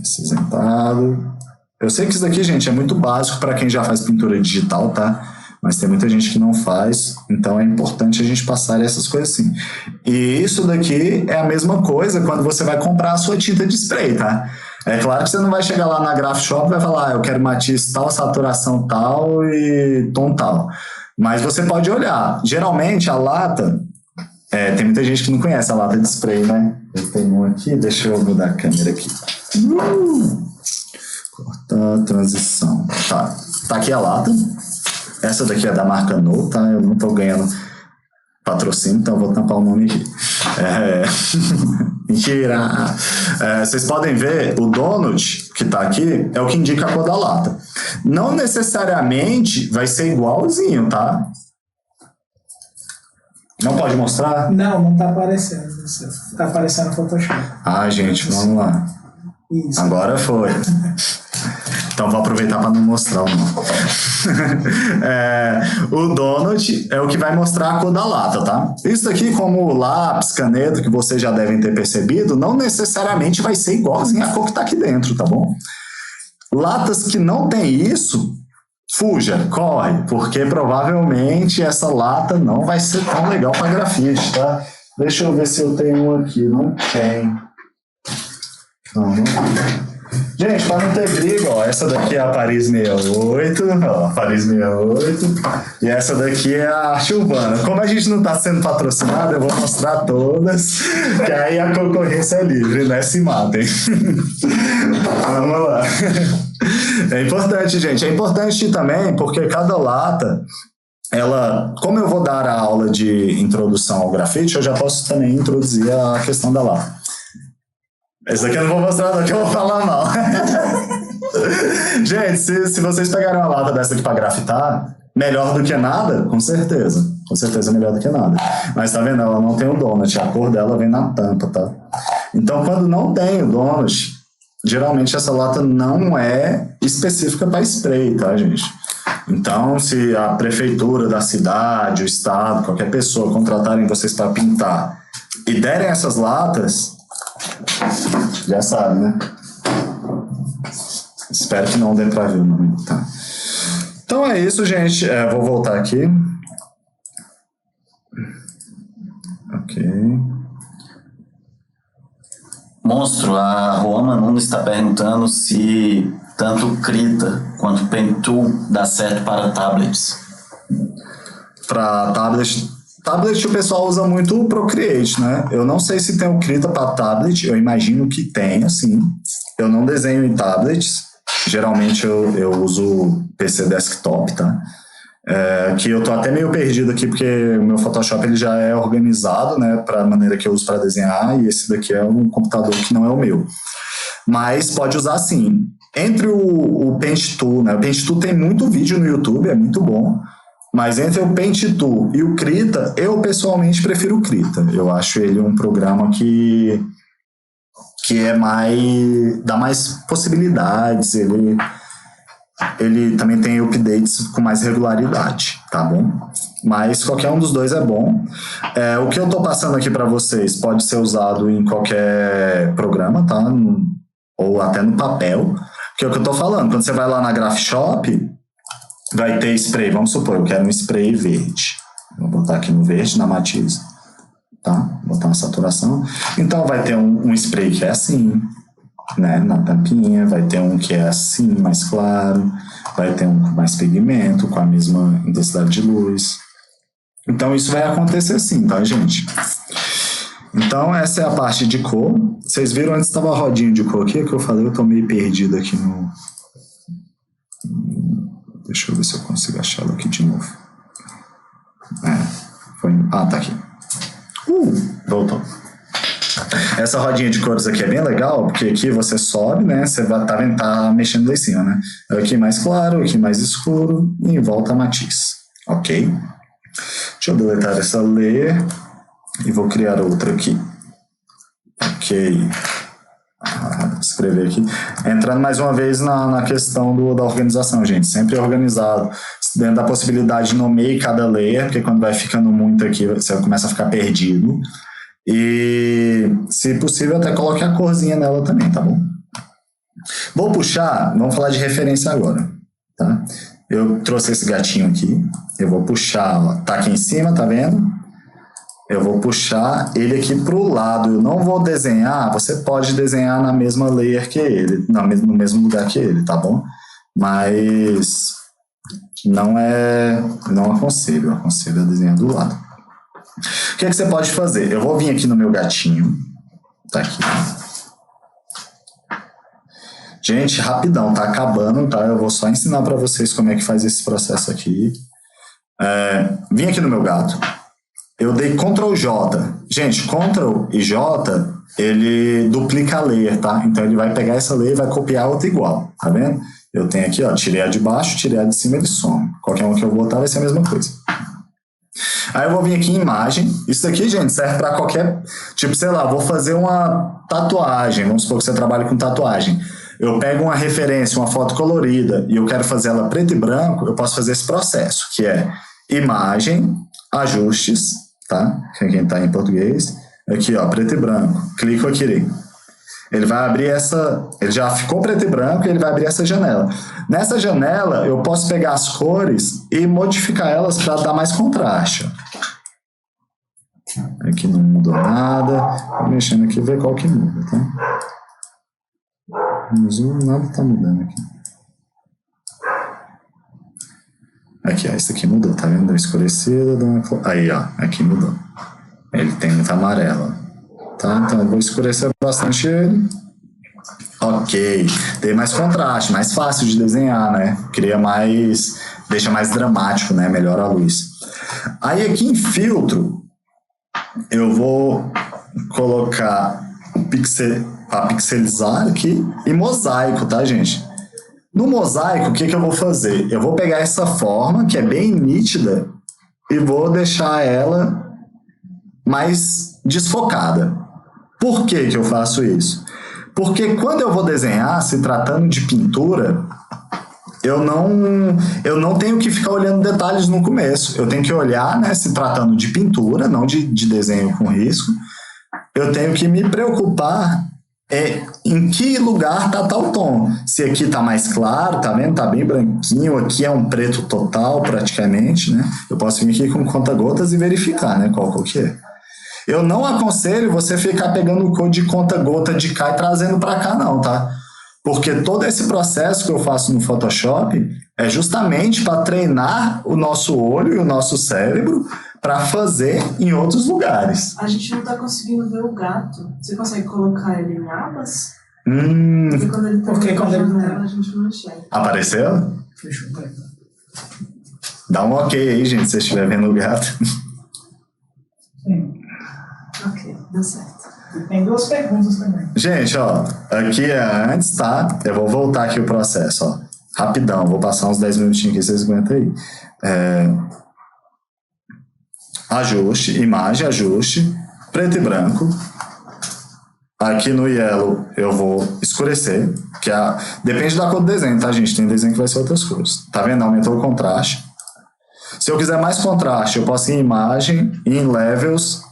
Acinzentado. Eu sei que isso daqui, gente, é muito básico para quem já faz pintura digital, tá? Mas tem muita gente que não faz, então é importante a gente passar essas coisas assim. E isso daqui é a mesma coisa quando você vai comprar a sua tinta de spray, tá? É claro que você não vai chegar lá na Graph Shop e vai falar, eu quero matiz tal, saturação tal e tom tal. Mas você pode olhar. Geralmente a lata, tem muita gente que não conhece a lata de spray, né? Eu tenho um aqui, deixa eu mudar a câmera aqui. Cortar, transição. Tá aqui a lata. Essa daqui é da marca No, tá? Eu não tô ganhando patrocínio, então eu vou tampar o nome aqui. Mentira! Vocês podem ver, o donut que tá aqui é o que indica a cor da lata. Não necessariamente vai ser igualzinho, tá? Não pode mostrar? Não tá aparecendo. Tá aparecendo no Photoshop. Gente, vamos lá. Isso. Agora foi. Então vou aproveitar para não mostrar o nome. O donut é o que vai mostrar a cor da lata, tá? Isso aqui, como lápis, caneta, que vocês já devem ter percebido, não necessariamente vai ser igualzinho a cor que tá aqui dentro, tá bom? Latas que não tem isso, fuja, corre, porque provavelmente essa lata não vai ser tão legal para grafite, tá? Deixa eu ver se eu tenho um aqui. Não tem. Não tem. Gente, para não ter briga, ó, essa daqui é a Paris 68, ó, Paris 68, e essa daqui é a Arte Urbana. Como a gente não está sendo patrocinado, eu vou mostrar todas, que aí a concorrência é livre, né? Se matem. Vamos lá. É importante, gente, é importante também, porque cada lata, como eu vou dar a aula de introdução ao grafite, eu já posso também introduzir a questão da lata. Esse aqui eu não vou mostrar, não, que eu vou falar mal. Gente, se vocês pegarem uma lata dessa aqui para grafitar, melhor do que nada, com certeza. Com certeza melhor do que nada. Mas tá vendo? Ela não tem o donut, a cor dela vem na tampa, tá? Então, quando não tem o donut, geralmente essa lata não é específica para spray, tá, gente? Então, se a prefeitura da cidade, o estado, qualquer pessoa contratarem vocês para pintar e derem essas latas, já sabe, né? Espero que não dê pra ver o nome. Tá. Então é isso, gente. Vou voltar aqui. Ok. Monstro, a Roma Nunes está perguntando se tanto Krita quanto Pentool dá certo para tablets. Para tablet o pessoal usa muito o Procreate, né? Eu não sei se tem o Krita para tablet, eu imagino que tenha, sim. Eu não desenho em tablets, geralmente eu uso PC desktop, tá? Que eu tô até meio perdido aqui, porque o meu Photoshop ele já é organizado, né, para a maneira que eu uso para desenhar, e esse daqui é um computador que não é o meu. Mas pode usar sim. Entre o Paint Tool, né? O Paint Tool tem muito vídeo no YouTube, é muito bom. Mas entre o Paint Tool e o Krita, eu pessoalmente prefiro o Krita. Eu acho ele um programa que dá mais possibilidades, ele também tem updates com mais regularidade, tá bom? Mas qualquer um dos dois é bom. O que eu tô passando aqui para vocês pode ser usado em qualquer programa, tá? Ou até no papel. Que é o que eu tô falando, quando você vai lá na Grafshop, vai ter spray, vamos supor, eu quero um spray verde. Vou botar aqui no verde, na matiz. Tá? Vou botar uma saturação. Então vai ter um spray que é assim, né? Na tampinha, vai ter um que é assim, mais claro, vai ter um com mais pigmento, com a mesma intensidade de luz. Então isso vai acontecer assim, tá, gente? Então essa é a parte de cor. Vocês viram antes estava a rodinha de cor aqui, que eu falei, eu tô meio perdido aqui no... Deixa eu ver se eu consigo achá-lo aqui de novo. Tá aqui. Voltou. Essa rodinha de cores aqui é bem legal, porque aqui você sobe, né? Você vai tá mexendo lá em cima, né? Aqui mais claro, aqui mais escuro, e em volta matiz. Ok? Deixa eu deletar essa layer e vou criar outra aqui. Ok. Vou escrever aqui. Entrando mais uma vez na questão da organização, gente. Sempre organizado. Dentro da possibilidade, nomeie cada layer, porque quando vai ficando muito aqui, você começa a ficar perdido. E, se possível, até coloque a corzinha nela também, tá bom? Vou puxar, vamos falar de referência agora, tá? Eu trouxe esse gatinho aqui, eu vou puxar, ó, tá aqui em cima, tá vendo? Eu vou puxar ele aqui pro lado, eu não vou desenhar, você pode desenhar na mesma layer que ele, no mesmo lugar que ele, tá bom? Mas não aconselho, eu aconselho a desenhar do lado. O que você pode fazer? Eu vou vir aqui no meu gatinho, tá aqui. Gente, rapidão, tá acabando, tá? Eu vou só ensinar para vocês como é que faz esse processo aqui. Vim aqui no meu gato. eu dei Ctrl J. Gente, Ctrl e J, ele duplica a layer, tá? Então ele vai pegar essa layer e vai copiar outra igual, tá vendo? Eu tenho aqui, ó, tirei a de baixo, tirei a de cima, ele some. Qualquer um que eu botar vai ser a mesma coisa. Aí eu vou vir aqui em imagem. Isso aqui, gente, serve para qualquer... Tipo, sei lá, vou fazer uma tatuagem. Vamos supor que você trabalha com tatuagem. Eu pego uma referência, uma foto colorida, e eu quero fazer ela preto e branco, eu posso fazer esse processo, que é imagem, ajustes, tá? Quem está em português. Aqui, ó, preto e branco. Clico aqui. Ele vai abrir essa... Ele já ficou preto e branco e ele vai abrir essa janela. Nessa janela, eu posso pegar as cores e modificar elas para dar mais contraste. Aqui não mudou nada. Vou mexendo aqui e ver qual que muda, tá? No zoom, nada tá mudando aqui. Aqui, ó, isso aqui mudou, tá vendo? Deu escurecida, deu uma... Aí, ó, aqui mudou. Ele tem muito amarelo, tá? Então eu vou escurecer bastante ele. Ok, tem mais contraste, mais fácil de desenhar, né? Cria mais, deixa mais dramático, né? Melhora a luz. Aí aqui em filtro, eu vou colocar para pixelizar aqui e mosaico, tá, gente? No mosaico, o que eu vou fazer? Eu vou pegar essa forma, que é bem nítida, e vou deixar ela mais desfocada. Por que eu faço isso? Porque quando eu vou desenhar, se tratando de pintura, eu não tenho que ficar olhando detalhes no começo. Eu tenho que olhar, né, se tratando de pintura, não de desenho com risco. Eu tenho que me preocupar em que lugar tá tal tom. Se aqui tá mais claro, tá vendo? Tá bem branquinho. Aqui é um preto total, praticamente, né? Eu posso vir aqui com conta-gotas e verificar, né, qual que é. Eu não aconselho você ficar pegando o code de conta-gota de cá e trazendo para cá, não, tá? Porque todo esse processo que eu faço no Photoshop é justamente para treinar o nosso olho e o nosso cérebro para fazer em outros lugares. A gente não está conseguindo ver o gato. Você consegue colocar ele em abas? Porque quando ele tá a gente não enxerga. Apareceu? Fechou, vai. Dá um ok aí, gente, se você estiver vendo o gato. Sim. Ok, deu certo. E tem duas perguntas também. Gente, ó, aqui é antes, tá? Eu vou voltar aqui o processo, ó. Rapidão, vou passar uns 10 minutinhos aqui, vocês aguentam aí. Ajuste, imagem, ajuste, preto e branco. Aqui no yellow eu vou escurecer, que depende da cor do desenho, tá, gente? Tem desenho que vai ser outras cores. Tá vendo? Aumentou o contraste. Se eu quiser mais contraste, eu posso ir em imagem, e em levels,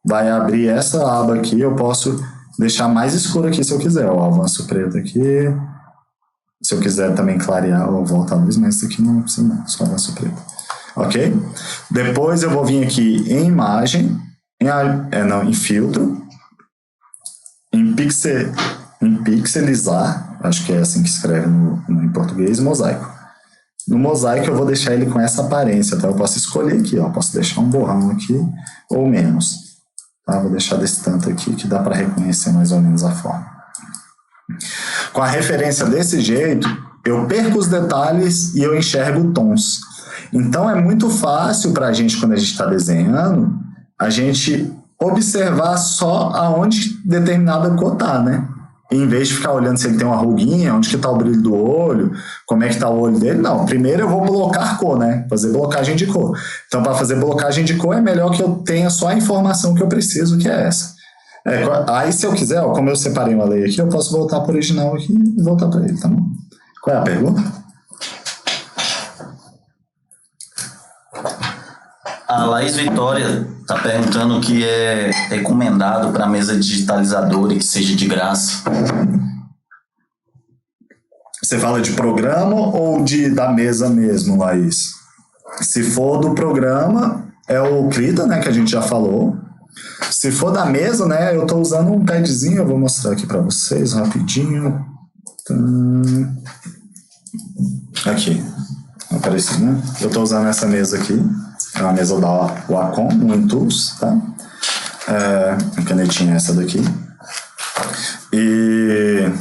vai abrir essa aba aqui, eu posso deixar mais escuro aqui se eu quiser. Ó, avanço preto aqui. Se eu quiser também clarear, eu volto a luz, mas isso aqui não precisa não, só avanço preto. Ok? Depois eu vou vir aqui em imagem, em filtro, em pixelizar, acho que é assim que escreve em português, mosaico. No mosaico eu vou deixar ele com essa aparência, tá? Eu posso escolher aqui, ó, posso deixar um borrão aqui ou menos. Tá? Vou deixar desse tanto aqui que dá para reconhecer mais ou menos a forma. Com a referência desse jeito, eu perco os detalhes e eu enxergo tons. Então é muito fácil para a gente, quando a gente está desenhando, a gente observar só aonde determinada cor está, né? Em vez de ficar olhando se ele tem uma ruguinha, onde que está o brilho do olho, como é que está o olho dele. Não, primeiro eu vou blocar cor, né? Fazer blocagem de cor. Então, para fazer blocagem de cor, é melhor que eu tenha só a informação que eu preciso, que é essa. Aí, se eu quiser, ó, como eu separei uma lei aqui, eu posso voltar para o original aqui e voltar para ele, tá bom? Qual é a pergunta? A Laís Vitória está perguntando o que é recomendado para mesa digitalizadora e que seja de graça. Você fala de programa ou da mesa mesmo, Laís? Se for do programa, é o Krita, né, que a gente já falou. Se for da mesa, né, eu estou usando um padzinho, eu vou mostrar aqui para vocês rapidinho. Aqui, apareceu, né? Eu estou usando essa mesa aqui. É uma mesa da Wacom, no Tools, tá? A canetinha é essa daqui. E...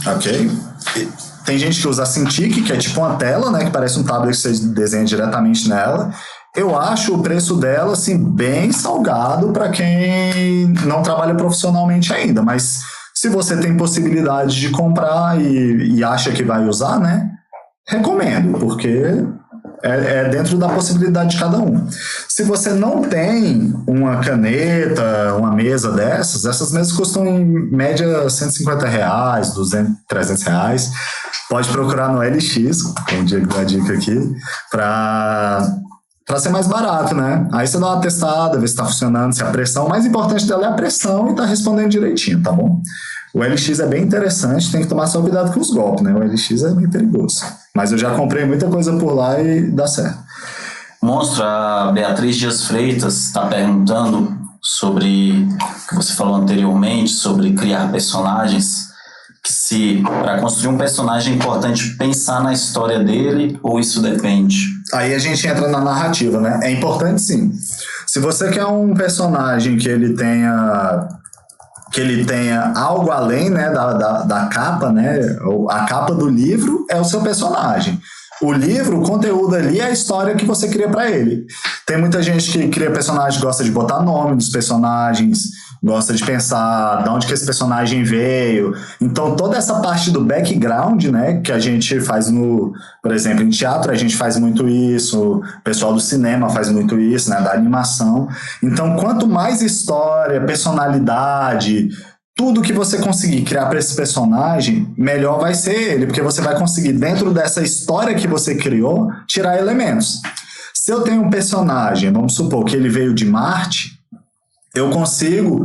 Ok. Tem gente que usa a Cintiq, que é tipo uma tela, né, que parece um tablet que você desenha diretamente nela. Eu acho o preço dela, assim, bem salgado para quem não trabalha profissionalmente ainda, mas se você tem possibilidade de comprar e acha que vai usar, né, recomendo, porque é dentro da possibilidade de cada um. Se você não tem uma caneta, uma mesa dessas, essas mesas custam em média R$150, 200, R$300. Pode procurar no LX, como o Diego deu a dica aqui, para ser mais barato, né? Aí você dá uma testada, vê se está funcionando, se a pressão, o mais importante dela é a pressão e tá respondendo direitinho, tá bom? O LX é bem interessante, tem que tomar só cuidado com os golpes, né? O LX é bem perigoso. Mas eu já comprei muita coisa por lá e dá certo. Monstro, a Beatriz Dias Freitas está perguntando sobre o que você falou anteriormente, sobre criar personagens, que se para construir um personagem é importante pensar na história dele ou isso depende? Aí a gente entra na narrativa, né? É importante sim. Se você quer um personagem que ele tenha algo além, né, da capa, né, a capa do livro é o seu personagem. O livro, o conteúdo ali é a história que você cria para ele. Tem muita gente que cria personagem, gosta de botar nome dos personagens, gosta de pensar de onde que esse personagem veio. Então, toda essa parte do background, né, que a gente faz por exemplo, em teatro a gente faz muito isso, o pessoal do cinema faz muito isso, né, da animação. Então, quanto mais história, personalidade, tudo que você conseguir criar para esse personagem, melhor vai ser ele, porque você vai conseguir, dentro dessa história que você criou, tirar elementos. Se eu tenho um personagem, vamos supor que ele veio de Marte, eu consigo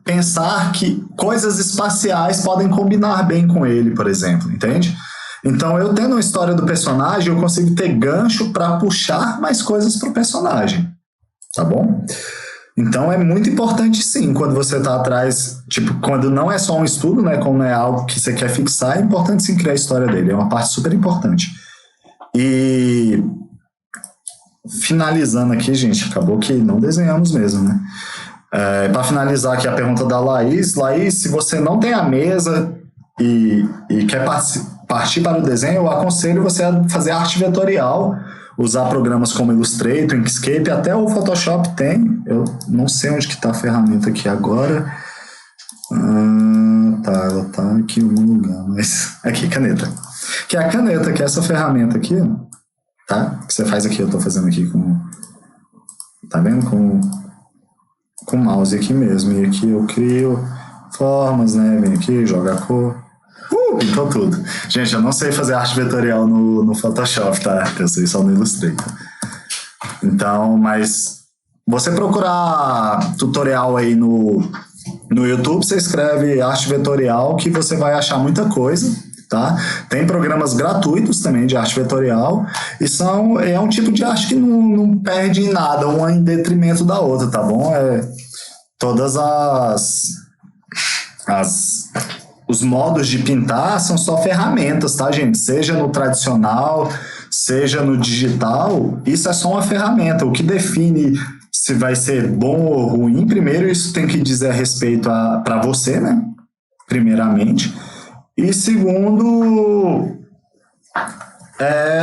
pensar que coisas espaciais podem combinar bem com ele, por exemplo, entende? Então, eu tendo uma história do personagem, eu consigo ter gancho para puxar mais coisas para o personagem, tá bom? Então, é muito importante, sim, quando você está atrás, tipo, quando não é só um estudo, né, como é algo que você quer fixar, é importante, sim, criar a história dele, é uma parte super importante. E, finalizando aqui, gente, acabou que não desenhamos mesmo, né? Para finalizar aqui a pergunta da Laís, se você não tem a mesa e quer partir para o desenho, eu aconselho você a fazer arte vetorial, usar programas como Illustrator, Inkscape, até o Photoshop tem. Eu não sei onde que está a ferramenta aqui agora. Ela está aqui em algum lugar, mas aqui, caneta. Que é a caneta, que é essa ferramenta aqui, tá? Que você faz aqui, eu estou fazendo aqui com... Tá vendo? Com o mouse aqui mesmo. E aqui eu crio formas, né? Vem aqui, joga a cor. Pintou tudo. Gente, eu não sei fazer arte vetorial no Photoshop, tá? Eu sei só no Illustrator. Então, mas você procurar tutorial aí no YouTube, você escreve arte vetorial que você vai achar muita coisa, tá? Tem programas gratuitos também de arte vetorial e é um tipo de arte que não perde em nada, uma em detrimento da outra, tá bom? Todas os modos de pintar são só ferramentas, tá, gente? Seja no tradicional, seja no digital, isso é só uma ferramenta. O que define se vai ser bom ou ruim, primeiro, isso tem que dizer a respeito para você, né? Primeiramente. E segundo,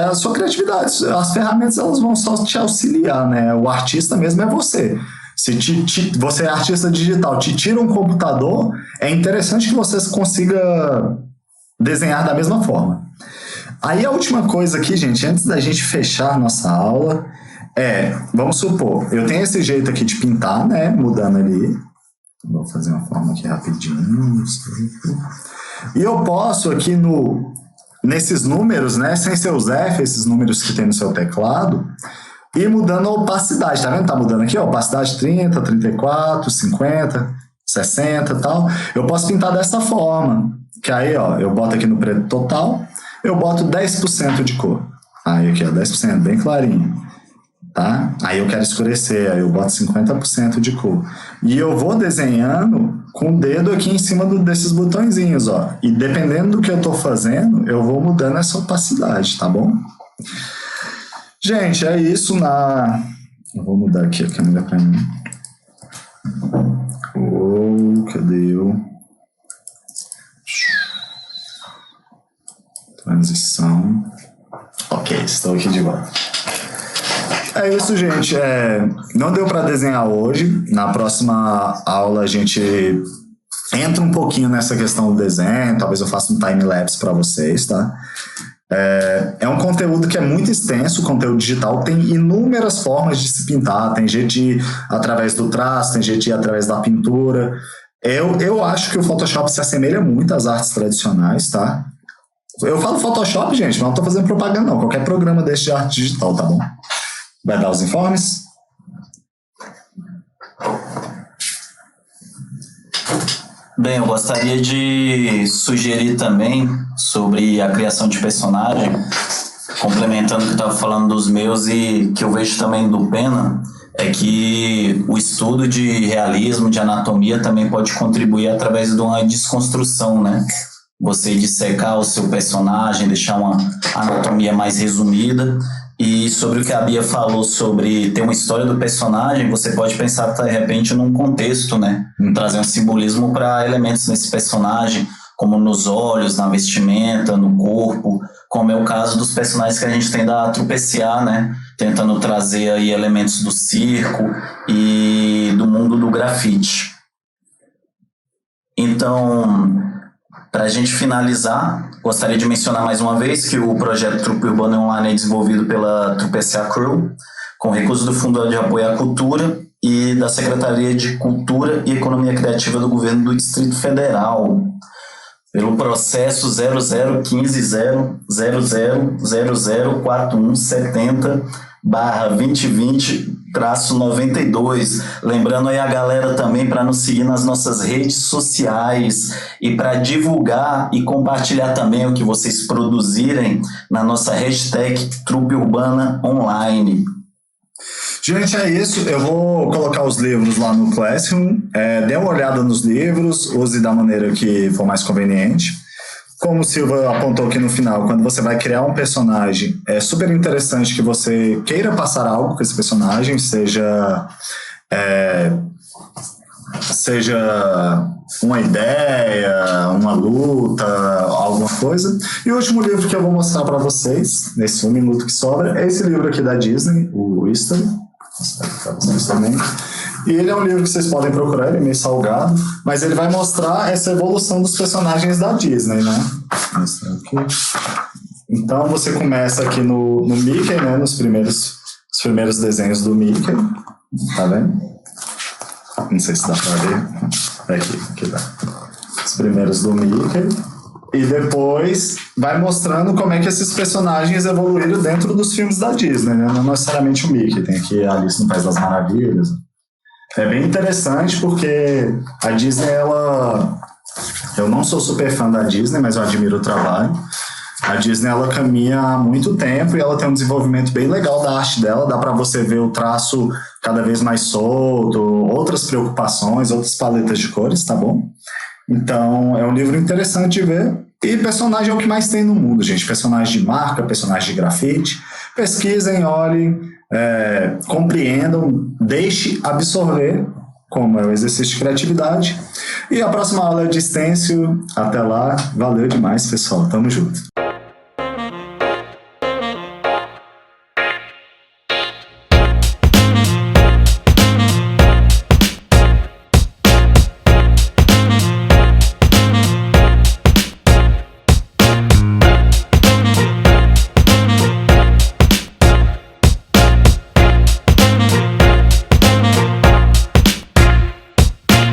a sua criatividade. As ferramentas, elas vão só te auxiliar, né? O artista mesmo é você. Se você é artista digital, te tira um computador, é interessante que você consiga desenhar da mesma forma. Aí a última coisa aqui, gente, antes da gente fechar nossa aula, vamos supor, eu tenho esse jeito aqui de pintar, né, mudando ali. Vou fazer uma forma aqui rapidinho. E eu posso aqui nesses números, né, sem ser os F, esses números que tem no seu teclado, e mudando a opacidade, tá vendo? Tá mudando aqui, ó, opacidade 30, 34, 50, 60 e tal. Eu posso pintar dessa forma, que aí, ó, eu boto aqui no preto total, eu boto 10% de cor. Aí aqui, ó, 10%, bem clarinho, tá? Aí eu quero escurecer, aí eu boto 50% de cor. E eu vou desenhando com o dedo aqui em cima desses botõezinhos, ó. E dependendo do que eu tô fazendo, eu vou mudando essa opacidade, tá bom? Gente, é isso Eu vou mudar aqui a câmera pra mim. Cadê eu? Transição. Ok, estou aqui de volta. É isso, gente. Não deu para desenhar hoje. Na próxima aula a gente entra um pouquinho nessa questão do desenho. Talvez eu faça um time-lapse para vocês, tá? É um conteúdo que é muito extenso. O conteúdo digital tem inúmeras formas de se pintar. Tem jeito de ir através do traço, tem jeito de ir através da pintura. Eu acho que o Photoshop se assemelha muito às artes tradicionais, tá? Eu falo Photoshop, gente, mas não estou fazendo propaganda, não. Qualquer programa desse de arte digital, tá bom? Vai dar os informes? Bem, eu gostaria de sugerir também sobre a criação de personagem, complementando o que eu estava falando dos meus e que eu vejo também do Pena, é que o estudo de realismo, de anatomia, também pode contribuir através de uma desconstrução, né? Você dissecar o seu personagem, deixar uma anatomia mais resumida. E sobre o que a Bia falou sobre ter uma história do personagem, você pode pensar, de repente, num contexto, né? Trazer um simbolismo para elementos nesse personagem, como nos olhos, na vestimenta, no corpo, como é o caso dos personagens que a gente tem da Trupe S.A., né? Tentando trazer aí elementos do circo e do mundo do grafite. Então, para a gente finalizar, gostaria de mencionar mais uma vez que o projeto Trupe Urbana Online é desenvolvido pela Trupe S.A. Crew, com recursos do Fundo de Apoio à Cultura e da Secretaria de Cultura e Economia Criativa do Governo do Distrito Federal, pelo processo 001500004170/2020-92. Lembrando aí a galera também para nos seguir nas nossas redes sociais e para divulgar e compartilhar também o que vocês produzirem na nossa hashtag Trupe Urbana Online. Gente, é isso. Eu vou colocar os livros lá no Classroom. Dê uma olhada nos livros, use da maneira que for mais conveniente. Como o Silva apontou aqui no final, quando você vai criar um personagem, é super interessante que você queira passar algo com esse personagem, seja uma ideia, uma luta, alguma coisa. E o último livro que eu vou mostrar para vocês, nesse 1 minuto que sobra, é esse livro aqui da Disney, o History. Para vocês também. E ele é um livro que vocês podem procurar, ele é meio salgado, mas ele vai mostrar essa evolução dos personagens da Disney, né? Então você começa aqui no Mickey, né? Os primeiros desenhos do Mickey, tá vendo? Não sei se dá pra ver. Aqui dá. Os primeiros do Mickey. E depois vai mostrando como é que esses personagens evoluíram dentro dos filmes da Disney, né? Não necessariamente o Mickey. Tem aqui a Alice no País das Maravilhas. É bem interessante porque a Disney, eu não sou super fã da Disney, mas eu admiro o trabalho. A Disney, ela caminha há muito tempo e ela tem um desenvolvimento bem legal da arte dela. Dá para você ver o traço cada vez mais solto, outras preocupações, outras paletas de cores, tá bom? Então, é um livro interessante de ver. E personagem é o que mais tem no mundo, gente. Personagem de marca, personagem de grafite. Pesquisem, olhem, compreendam, deixe absorver, como é o exercício de criatividade. E a próxima aula é de stencil. Até lá. Valeu demais, pessoal. Tamo junto.